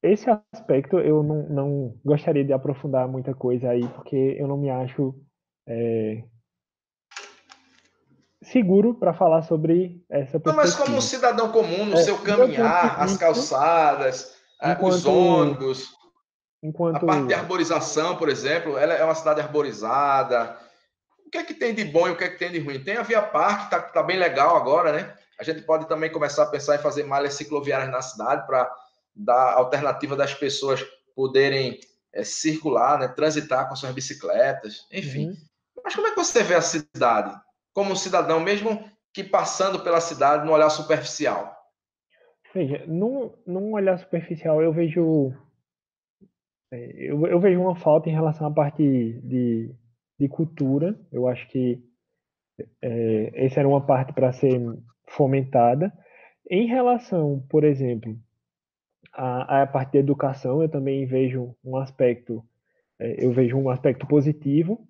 Esse aspecto eu não gostaria de aprofundar muita coisa aí, porque eu não me acho seguro para falar sobre essa Não, mas como um perspectiva. cidadão comum, no seu Do meu ponto de caminhar, as vista, calçadas, os ônibus, a parte de enquanto arborização, por exemplo, ela é uma cidade arborizada. O que é que tem de bom e o que é que tem de ruim? Tem a Via Parque, tá bem legal agora, né? A gente pode também começar a pensar em fazer malhas cicloviárias na cidade para dar alternativa das pessoas poderem circular, né? Transitar com suas bicicletas, enfim. Mas como é que você vê a cidade? Como um cidadão, mesmo que passando pela cidade, no olhar superficial? Veja, num olhar superficial, eu vejo uma falta em relação à parte de cultura. Eu acho que essa era uma parte para ser fomentada. Em relação, por exemplo, à parte de educação, eu também vejo um aspecto positivo.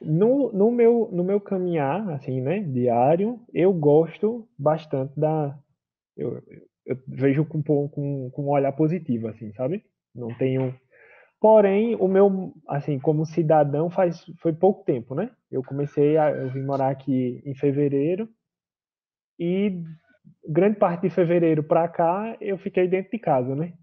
No meu caminhar, assim, né, diário, eu gosto bastante eu vejo com um olhar positivo, assim, sabe? Não tenho. Porém, o meu, assim, como cidadão, foi pouco tempo, né? Eu vim morar aqui em fevereiro e grande parte de fevereiro para cá eu fiquei dentro de casa, né?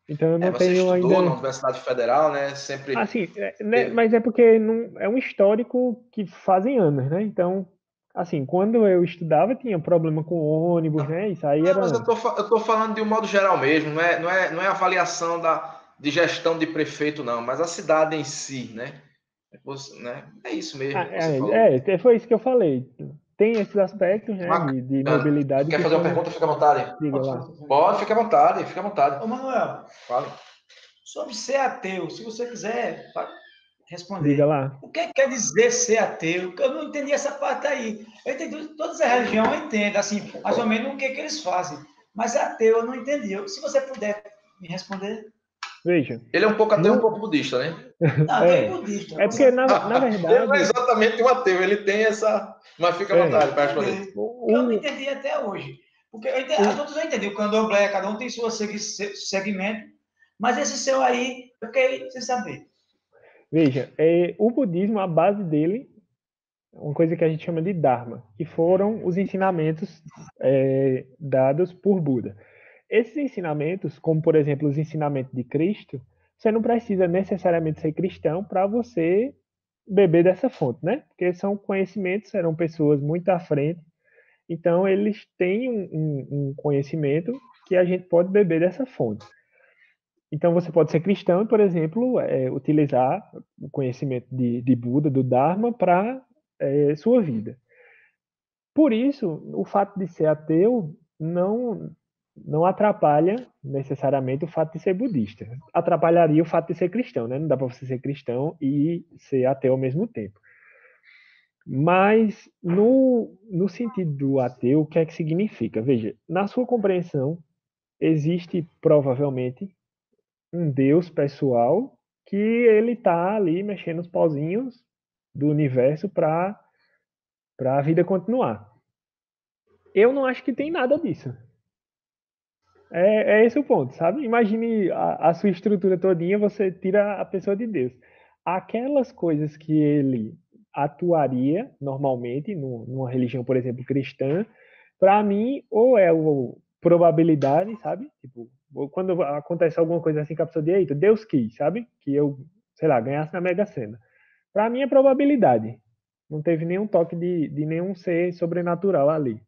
Então eu não Você tenho estudou na ainda. Universidade Federal, né? Sempre Assim, né, teve. mas é porque não, é um histórico que fazem anos, né? Então, assim, quando eu estudava tinha problema com ônibus, né? Isso aí Não, mas era. eu tô falando de um modo geral mesmo, não é avaliação de gestão de prefeito, não, mas a cidade em si, né? É isso mesmo que você falou. Foi isso que eu falei. Tem esses aspectos, né, de Bacana. mobilidade Quer que fazer uma são. pergunta? Fica à vontade. Diga lá. Pode, fica à vontade, fica à vontade. Ô, Manuel, Fale. sobre ser ateu, se você quiser Diga responder. lá. O que quer dizer ser ateu? Eu não entendi essa parte aí. Eu entendi todas as religiões, eu entendo, assim, mais ou menos o que eles fazem. Mas ateu eu não entendi. Se você puder me responder. Veja. Ele é um pouco ateu, um pouco budista, né? Não, tem budista. É porque, na Ele não é verdade. exatamente um ateu, ele tem essa. Mas fica à vontade para responder. Porque eu não entendi até hoje. Porque as outras eu entendi. O candomblé, cada um tem seu segmento. Mas esse seu aí, eu fiquei sem saber. Veja, o budismo, a base dele, uma coisa que a gente chama de Dharma, que foram os ensinamentos dados por Buda. Esses ensinamentos, como por exemplo os ensinamentos de Cristo, você não precisa necessariamente ser cristão para você beber dessa fonte, né? Porque são conhecimentos, eram pessoas muito à frente, então eles têm um conhecimento que a gente pode beber dessa fonte. Então você pode ser cristão e, por exemplo, utilizar o conhecimento de Buda, do Dharma, para sua vida. Por isso, o fato de ser ateu não atrapalha necessariamente o fato de ser budista. Atrapalharia o fato de ser cristão, né? Não dá para você ser cristão e ser ateu ao mesmo tempo. Mas, no sentido do ateu, o que é que significa? Veja, na sua compreensão, existe provavelmente um Deus pessoal que ele está ali mexendo os pauzinhos do universo para a vida continuar. Eu não acho que tem nada disso. É esse o ponto, sabe? Imagine a sua estrutura todinha, você tira a pessoa de Deus. Aquelas coisas que ele atuaria normalmente numa religião, por exemplo, cristã, para mim, ou é probabilidade, sabe? Tipo, quando acontece alguma coisa assim que a pessoa diz, eita, Deus quis, sabe? Que eu, sei lá, ganhasse na Mega Sena. Para mim é probabilidade. Não teve nenhum toque de nenhum ser sobrenatural ali.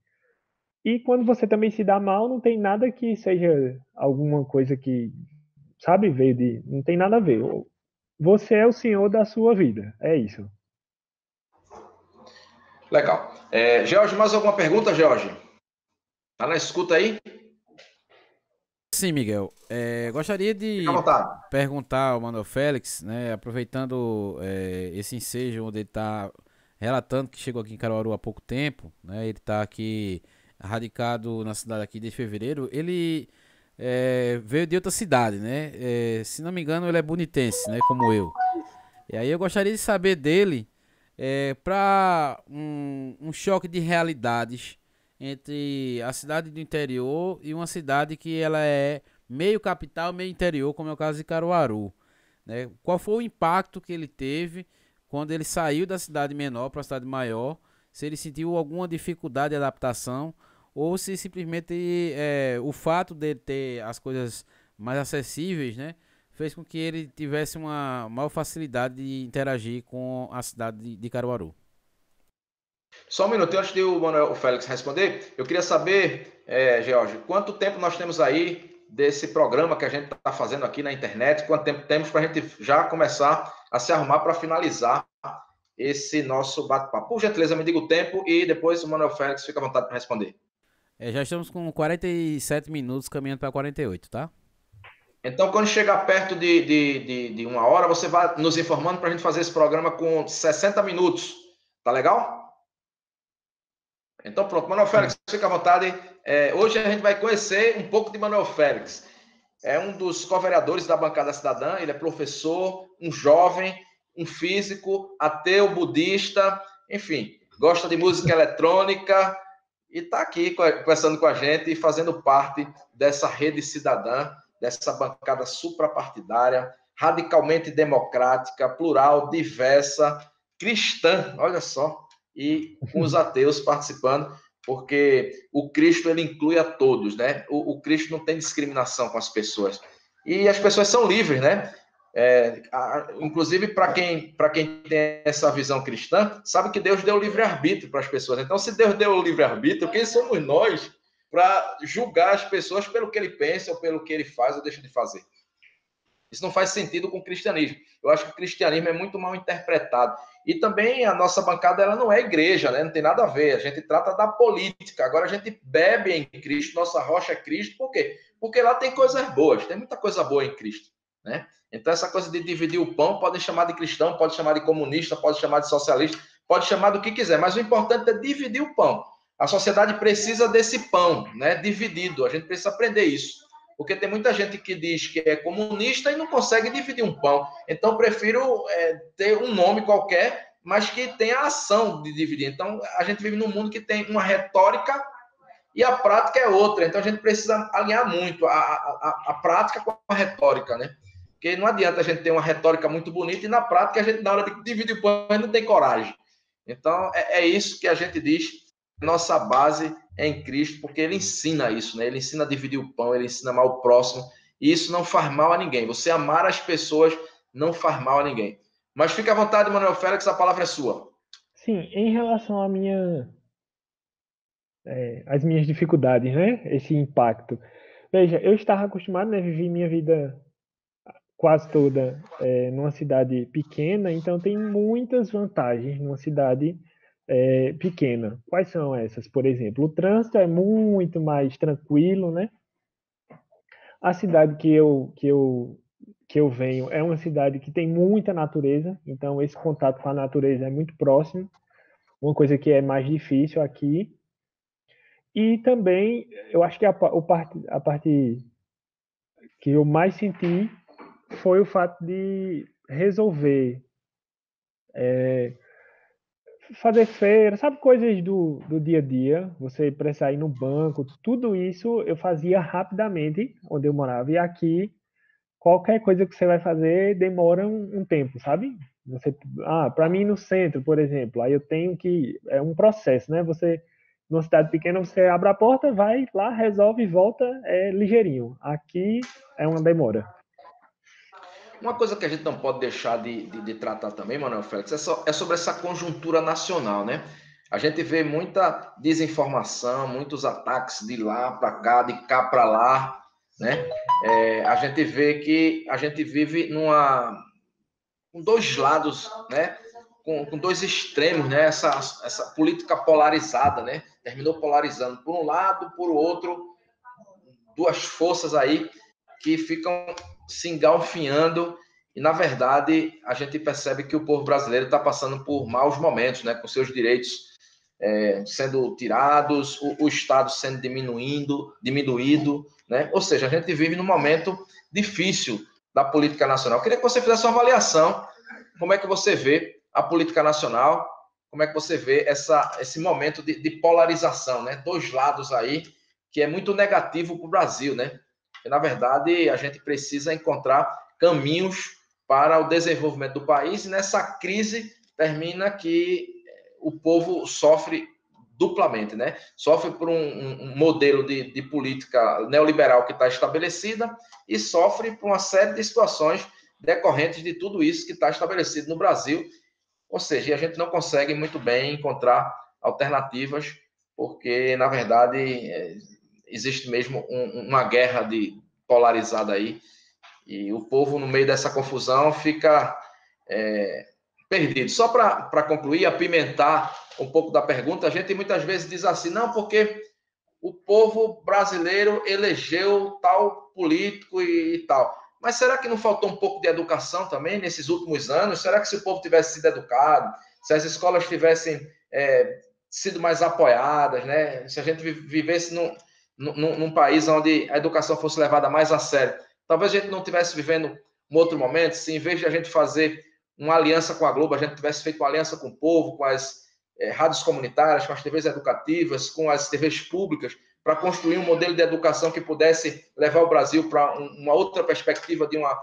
E quando você também se dá mal, não tem nada que seja alguma coisa que, sabe, veio de. Não tem nada a ver. Você é o senhor da sua vida. É isso. Legal. Jorge, mais alguma pergunta, Jorge? Tá na escuta aí? Sim, Miguel. Gostaria de perguntar ao Manuel Félix, né, aproveitando esse ensejo onde ele está relatando que chegou aqui em Caruaru há pouco tempo, né, ele está aqui radicado na cidade aqui desde fevereiro, ele veio de outra cidade, né? Se não me engano, ele é bonitense, né? Como eu. E aí eu gostaria de saber dele para um choque de realidades entre a cidade do interior e uma cidade que ela é meio capital, meio interior, como é o caso de Caruaru, né? Qual foi o impacto que ele teve quando ele saiu da cidade menor para a cidade maior? Se ele sentiu alguma dificuldade de adaptação ou se simplesmente o fato de ter as coisas mais acessíveis, né, fez com que ele tivesse uma maior facilidade de interagir com a cidade de Caruaru. Só um minutinho antes de o Félix responder, eu queria saber, George, quanto tempo nós temos aí desse programa que a gente está fazendo aqui na internet, quanto tempo temos para a gente já começar a se arrumar para finalizar esse nosso bate-papo. Por gentileza, me diga o tempo e depois o Manuel Félix fica à vontade para responder. Já estamos com 47 minutos, caminhando para 48, tá? Então, quando chegar perto de 1 hora, você vai nos informando para a gente fazer esse programa com 60 minutos. Tá legal? Então, pronto. Manuel Félix, fica à vontade. Hoje a gente vai conhecer um pouco de Manuel Félix. É um dos co-vereadores da Bancada Cidadã. Ele é professor, um jovem, um físico, ateu, budista, enfim, gosta de música eletrônica e está aqui conversando com a gente e fazendo parte dessa rede cidadã, dessa bancada suprapartidária, radicalmente democrática, plural, diversa, cristã, olha só, e com os ateus participando, porque o Cristo ele inclui a todos, né? O Cristo não tem discriminação com as pessoas. E as pessoas são livres, né? Inclusive, para quem tem essa visão cristã, sabe que Deus deu livre-arbítrio para as pessoas. Então, se Deus deu o livre-arbítrio, quem somos nós para julgar as pessoas pelo que ele pensa ou pelo que ele faz ou deixa de fazer? Isso não faz sentido com o cristianismo. Eu acho que o cristianismo é muito mal interpretado. E também a nossa bancada ela não é igreja, né? Não tem nada a ver. A gente trata da política. Agora a gente bebe em Cristo, nossa rocha é Cristo. Por quê? Porque lá tem coisas boas, tem muita coisa boa em Cristo, né? Então essa coisa de dividir o pão, podem chamar de cristão, pode chamar de comunista, pode chamar de socialista, pode chamar do que quiser, mas o importante é dividir o pão. A sociedade precisa desse pão, né? Dividido. A gente precisa aprender isso. Porque tem muita gente que diz que é comunista e não consegue dividir um pão. Então, prefiro ter um nome qualquer, mas que tenha a ação de dividir. Então, a gente vive num mundo que tem uma retórica e a prática é outra. Então, a gente precisa alinhar muito a prática com a retórica, né? Porque não adianta a gente ter uma retórica muito bonita e, na prática, a gente, na hora de dividir o pão, não tem coragem. Então, é isso que a gente diz. Nossa base é em Cristo, porque ele ensina isso, né? Ele ensina a dividir o pão, ele ensina a amar o próximo, e isso não faz mal a ninguém. Você amar as pessoas não faz mal a ninguém. Mas fique à vontade, Manuel Félix, a palavra é sua. Sim, em relação à as minhas dificuldades, né? Esse impacto. Veja, eu estava acostumado, né? Vivi minha vida quase toda numa cidade pequena, então tem muitas vantagens numa cidade pequena. Quais são essas? Por exemplo, o trânsito é muito mais tranquilo, né? A cidade que eu venho é uma cidade que tem muita natureza, então esse contato com a natureza é muito próximo, uma coisa que é mais difícil aqui. E também, eu acho que a parte que eu mais senti foi o fato de resolver fazer feira, sabe, coisas do dia a dia, você precisar ir no banco, tudo isso eu fazia rapidamente onde eu morava. E aqui, qualquer coisa que você vai fazer demora um tempo, sabe? Para mim no centro, por exemplo, aí eu tenho que, é um processo, né? Você, numa cidade pequena, você abre a porta, vai lá, resolve e volta, ligeirinho. Aqui é uma demora. Uma coisa que a gente não pode deixar de tratar também, Manuel Félix, é sobre essa conjuntura nacional, né? A gente vê muita desinformação, muitos ataques de lá para cá, de cá para lá, né? A gente vê que a gente vive com dois lados, né? Com dois extremos, né? Essa política polarizada, né? Terminou polarizando por um lado, por outro, duas forças aí que ficam se engalfinhando e, na verdade, a gente percebe que o povo brasileiro está passando por maus momentos, né? Com seus direitos sendo tirados, o Estado sendo diminuído, né? Ou seja, a gente vive num momento difícil da política nacional. Eu queria que você fizesse uma avaliação, como é que você vê a política nacional, como é que você vê esse momento de polarização, né? Dois lados aí, que é muito negativo para o Brasil, né? E, na verdade, a gente precisa encontrar caminhos para o desenvolvimento do país, e nessa crise termina que o povo sofre duplamente, né? Sofre por um modelo de política neoliberal que está estabelecida e sofre por uma série de situações decorrentes de tudo isso que está estabelecido no Brasil. Ou seja, a gente não consegue muito bem encontrar alternativas, porque, na verdade, existe mesmo uma guerra polarizada aí, e o povo, no meio dessa confusão, fica perdido. Só para concluir, apimentar um pouco da pergunta, a gente muitas vezes diz assim, não, porque o povo brasileiro elegeu tal político e tal. Mas será que não faltou um pouco de educação também nesses últimos anos? Será que se o povo tivesse sido educado, se as escolas tivessem sido mais apoiadas, né? Se a gente vivesse num país onde a educação fosse levada mais a sério, talvez a gente não estivesse vivendo um outro momento, se em vez de a gente fazer uma aliança com a Globo, a gente tivesse feito uma aliança com o povo, com as rádios comunitárias, com as TVs educativas, com as TVs públicas, para construir um modelo de educação que pudesse levar o Brasil para uma outra perspectiva de uma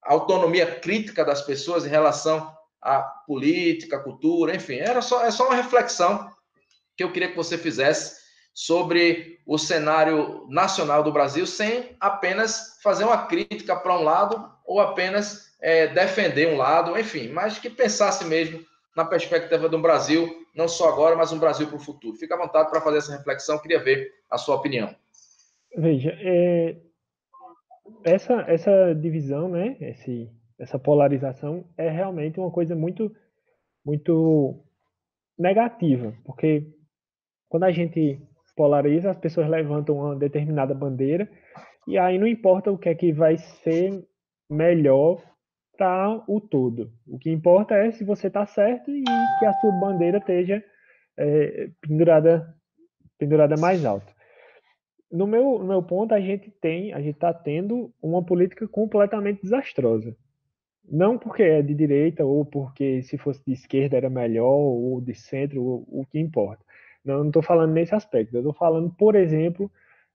autonomia crítica das pessoas em relação à política, à cultura, enfim. É só uma reflexão que eu queria que você fizesse sobre o cenário nacional do Brasil, sem apenas fazer uma crítica para um lado ou apenas defender um lado, enfim, mas que pensasse mesmo na perspectiva do Brasil, não só agora, mas um Brasil para o futuro. Fica à vontade para fazer essa reflexão, queria ver a sua opinião. Veja, essa divisão, né, essa polarização é realmente uma coisa muito, muito negativa, porque quando a gente polariza, as pessoas levantam uma determinada bandeira e aí não importa o que é que vai ser melhor para o todo. O que importa é se você está certo e que a sua bandeira esteja pendurada mais alto. No meu ponto, a gente está tendo uma política completamente desastrosa. Não porque é de direita ou porque se fosse de esquerda era melhor ou de centro, o que importa. Não estou falando nesse aspecto. Eu estou falando, por exemplo,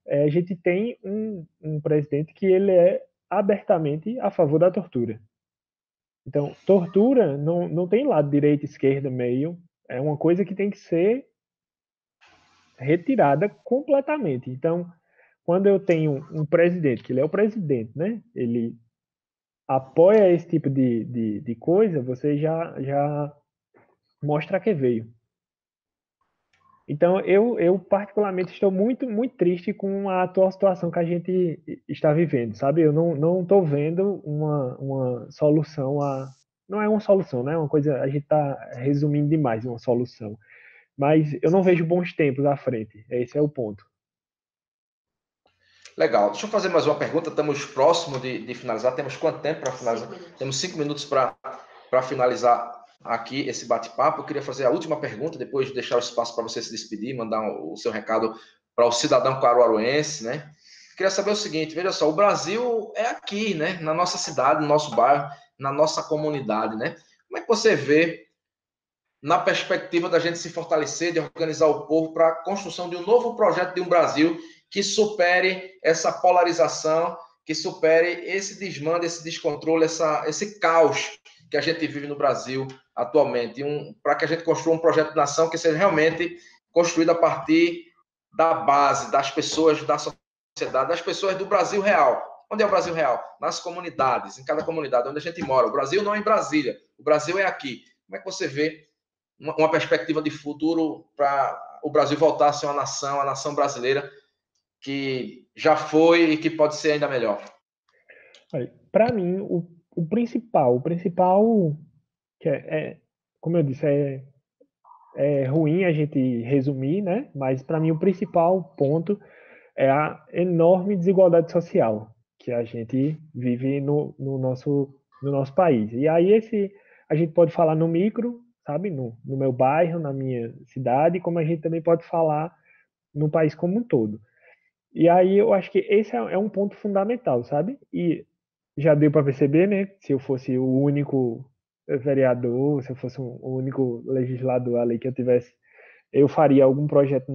a gente tem um presidente que ele é abertamente a favor da tortura. Então, tortura não tem lado direita, esquerda, meio. É uma coisa que tem que ser retirada completamente. Então, quando eu tenho um presidente, que ele é o presidente, né? Ele apoia esse tipo de coisa, você já mostra que veio. Então, eu particularmente estou muito, muito triste com a atual situação que a gente está vivendo, sabe? Eu não estou vendo uma solução não é uma solução, né? Uma coisa, a gente está resumindo demais uma solução. Mas eu não vejo bons tempos à frente. Esse é o ponto. Legal. Deixa eu fazer mais uma pergunta. Estamos próximo de finalizar. Temos quanto tempo para finalizar? Temos 5 minutos para finalizar aqui esse bate-papo. Eu queria fazer a última pergunta, depois de deixar o espaço para você se despedir, mandar o seu recado para o cidadão caruaruense, né? Queria saber o seguinte, veja só, o Brasil é aqui, né? Na nossa cidade, no nosso bairro, na nossa comunidade, né? Como é que você vê, na perspectiva da gente se fortalecer, de organizar o povo para a construção de um novo projeto de um Brasil que supere essa polarização, que supere esse desmando, esse descontrole, esse caos que a gente vive no Brasil atualmente, para que a gente construa um projeto de nação que seja realmente construído a partir da base, das pessoas da sociedade, das pessoas do Brasil real. Onde é o Brasil real? Nas comunidades, em cada comunidade onde a gente mora. O Brasil não é em Brasília, o Brasil é aqui. Como é que você vê uma perspectiva de futuro para o Brasil voltar a ser uma nação, a nação brasileira, que já foi e que pode ser ainda melhor? Para mim, o principal que como eu disse, é ruim a gente resumir, né? Mas para mim o principal ponto é a enorme desigualdade social que a gente vive no nosso país. E aí a gente pode falar no micro, sabe? No meu bairro, na minha cidade, como a gente também pode falar no país como um todo. E aí eu acho que esse é um ponto fundamental, sabe? E já deu para perceber, né? Se eu fosse o único vereador, se eu fosse o único legislador ali que eu tivesse, eu faria algum projeto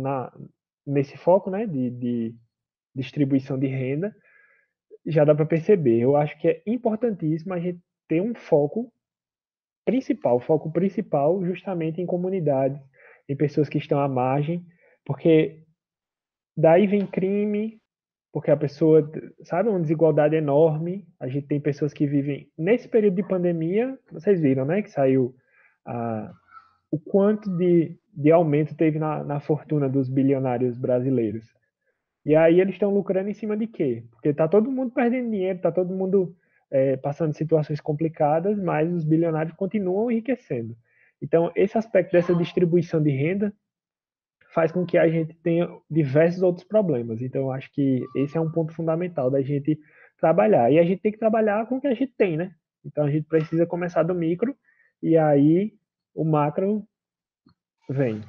nesse foco, né? De distribuição de renda. Já dá para perceber. Eu acho que é importantíssimo a gente ter um foco principal justamente em comunidades, em pessoas que estão à margem, porque daí vem crime, porque a pessoa, sabe, uma desigualdade enorme. A gente tem pessoas que vivem nesse período de pandemia, vocês viram, né, que saiu o quanto de aumento teve na fortuna dos bilionários brasileiros. E aí eles estão lucrando em cima de quê? Porque está todo mundo perdendo dinheiro, está todo mundo passando situações complicadas, mas os bilionários continuam enriquecendo. Então, esse aspecto dessa distribuição de renda faz com que a gente tenha diversos outros problemas. Então, eu acho que esse é um ponto fundamental da gente trabalhar. E a gente tem que trabalhar com o que a gente tem, né? Então, a gente precisa começar do micro e aí o macro vem.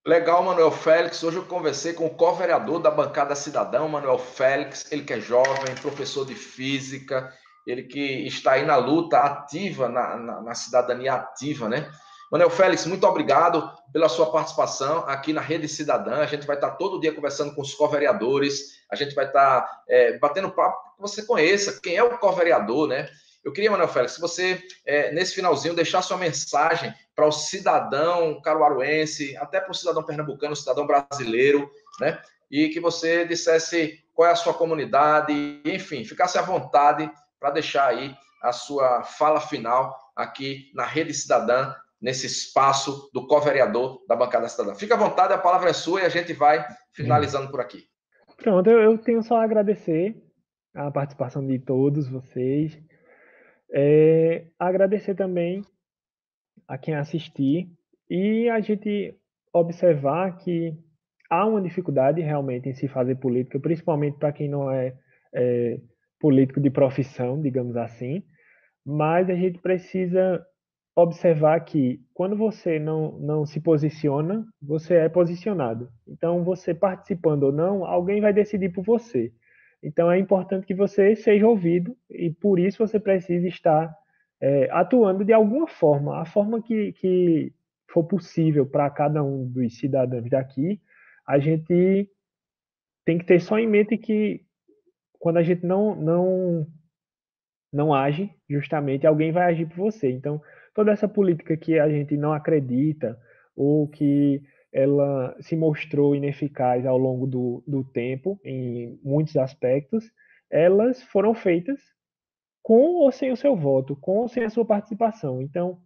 Legal, Manuel Félix. Hoje eu conversei com o co-vereador da bancada Cidadão, Manuel Félix, ele que é jovem, professor de física, ele que está aí na luta ativa, na cidadania ativa, né? Manuel Félix, muito obrigado pela sua participação aqui na Rede Cidadã. A gente vai estar todo dia conversando com os co-vereadores, a gente vai estar batendo papo para que você conheça quem é o co-vereador, né? Eu queria, Manuel Félix, se você, nesse finalzinho, deixar sua mensagem para o cidadão caruaruense, até para o cidadão pernambucano, o cidadão brasileiro, né? E que você dissesse qual é a sua comunidade, enfim, ficasse à vontade para deixar aí a sua fala final aqui na Rede Cidadã, nesse espaço do co-vereador da bancada cidadã. Fica à vontade, a palavra é sua e a gente vai finalizando por aqui. Pronto, eu tenho só a agradecer a participação de todos vocês. Agradecer também a quem assistir e a gente observar que há uma dificuldade realmente em se fazer política, principalmente para quem não é político de profissão, digamos assim, mas a gente precisa observar que quando você não se posiciona, você é posicionado. Então, você participando ou não, alguém vai decidir por você. Então, é importante que você seja ouvido e, por isso, você precisa estar atuando de alguma forma, a forma que for possível para cada um dos cidadãos daqui. A gente tem que ter só em mente que quando a gente não age, justamente, alguém vai agir por você. Então, toda essa política que a gente não acredita ou que ela se mostrou ineficaz ao longo do tempo, em muitos aspectos, elas foram feitas com ou sem o seu voto, com ou sem a sua participação. Então,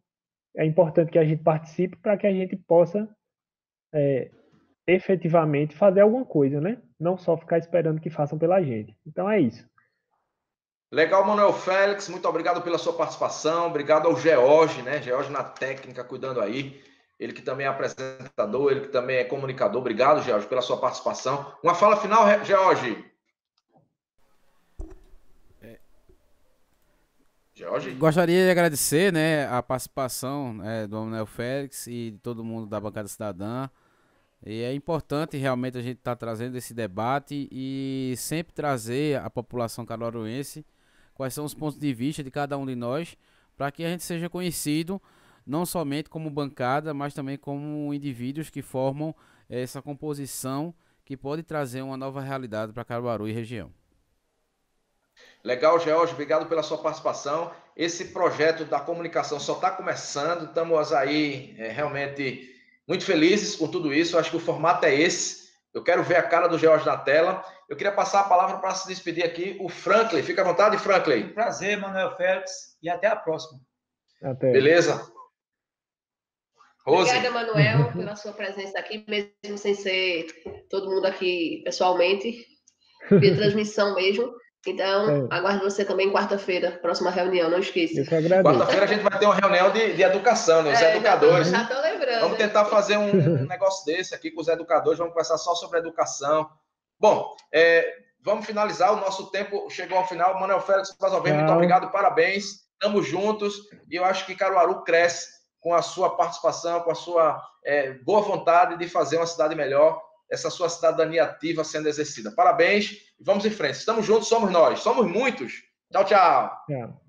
é importante que a gente participe para que a gente possa efetivamente fazer alguma coisa, né? Não só ficar esperando que façam pela gente. Então, é isso. Legal, Manuel Félix, muito obrigado pela sua participação, obrigado ao George, né? George na técnica, cuidando aí, ele que também é apresentador, ele que também é comunicador. Obrigado, George, pela sua participação. Uma fala final, George. George? Gostaria de agradecer, né, a participação do Manuel Félix e de todo mundo da bancada cidadã. E é importante realmente a gente estar trazendo esse debate e sempre trazer a população caruaruense quais são os pontos de vista de cada um de nós, para que a gente seja conhecido não somente como bancada, mas também como indivíduos que formam essa composição que pode trazer uma nova realidade para Caruaru e região. Legal, George, obrigado pela sua participação. Esse projeto da comunicação só está começando, estamos aí realmente muito felizes com tudo isso. Acho que o formato é esse. Eu quero ver a cara do George na tela. Eu queria passar a palavra para se despedir aqui, o Franklin. Fica à vontade, Franklin. Um prazer, Manuel Félix, e até a próxima. Até. Beleza. Rose. Obrigada, Manuel, pela sua presença aqui, mesmo sem ser todo mundo aqui pessoalmente, via transmissão mesmo. Então, aguardo você também quarta-feira, próxima reunião, não esqueça. Quarta-feira a gente vai ter uma reunião de educação, né? Os educadores. Já tô lembrando. Vamos tentar fazer um negócio desse aqui com os educadores, vamos conversar só sobre educação. Bom, vamos finalizar, o nosso tempo chegou ao final. Manuel Félix, muito obrigado, parabéns, estamos juntos, e eu acho que Caruaru cresce com a sua participação, com a sua boa vontade de fazer uma cidade melhor. essa sua cidadania ativa sendo exercida. Parabéns e vamos em frente. Estamos juntos, somos nós. Somos muitos. Tchau, tchau.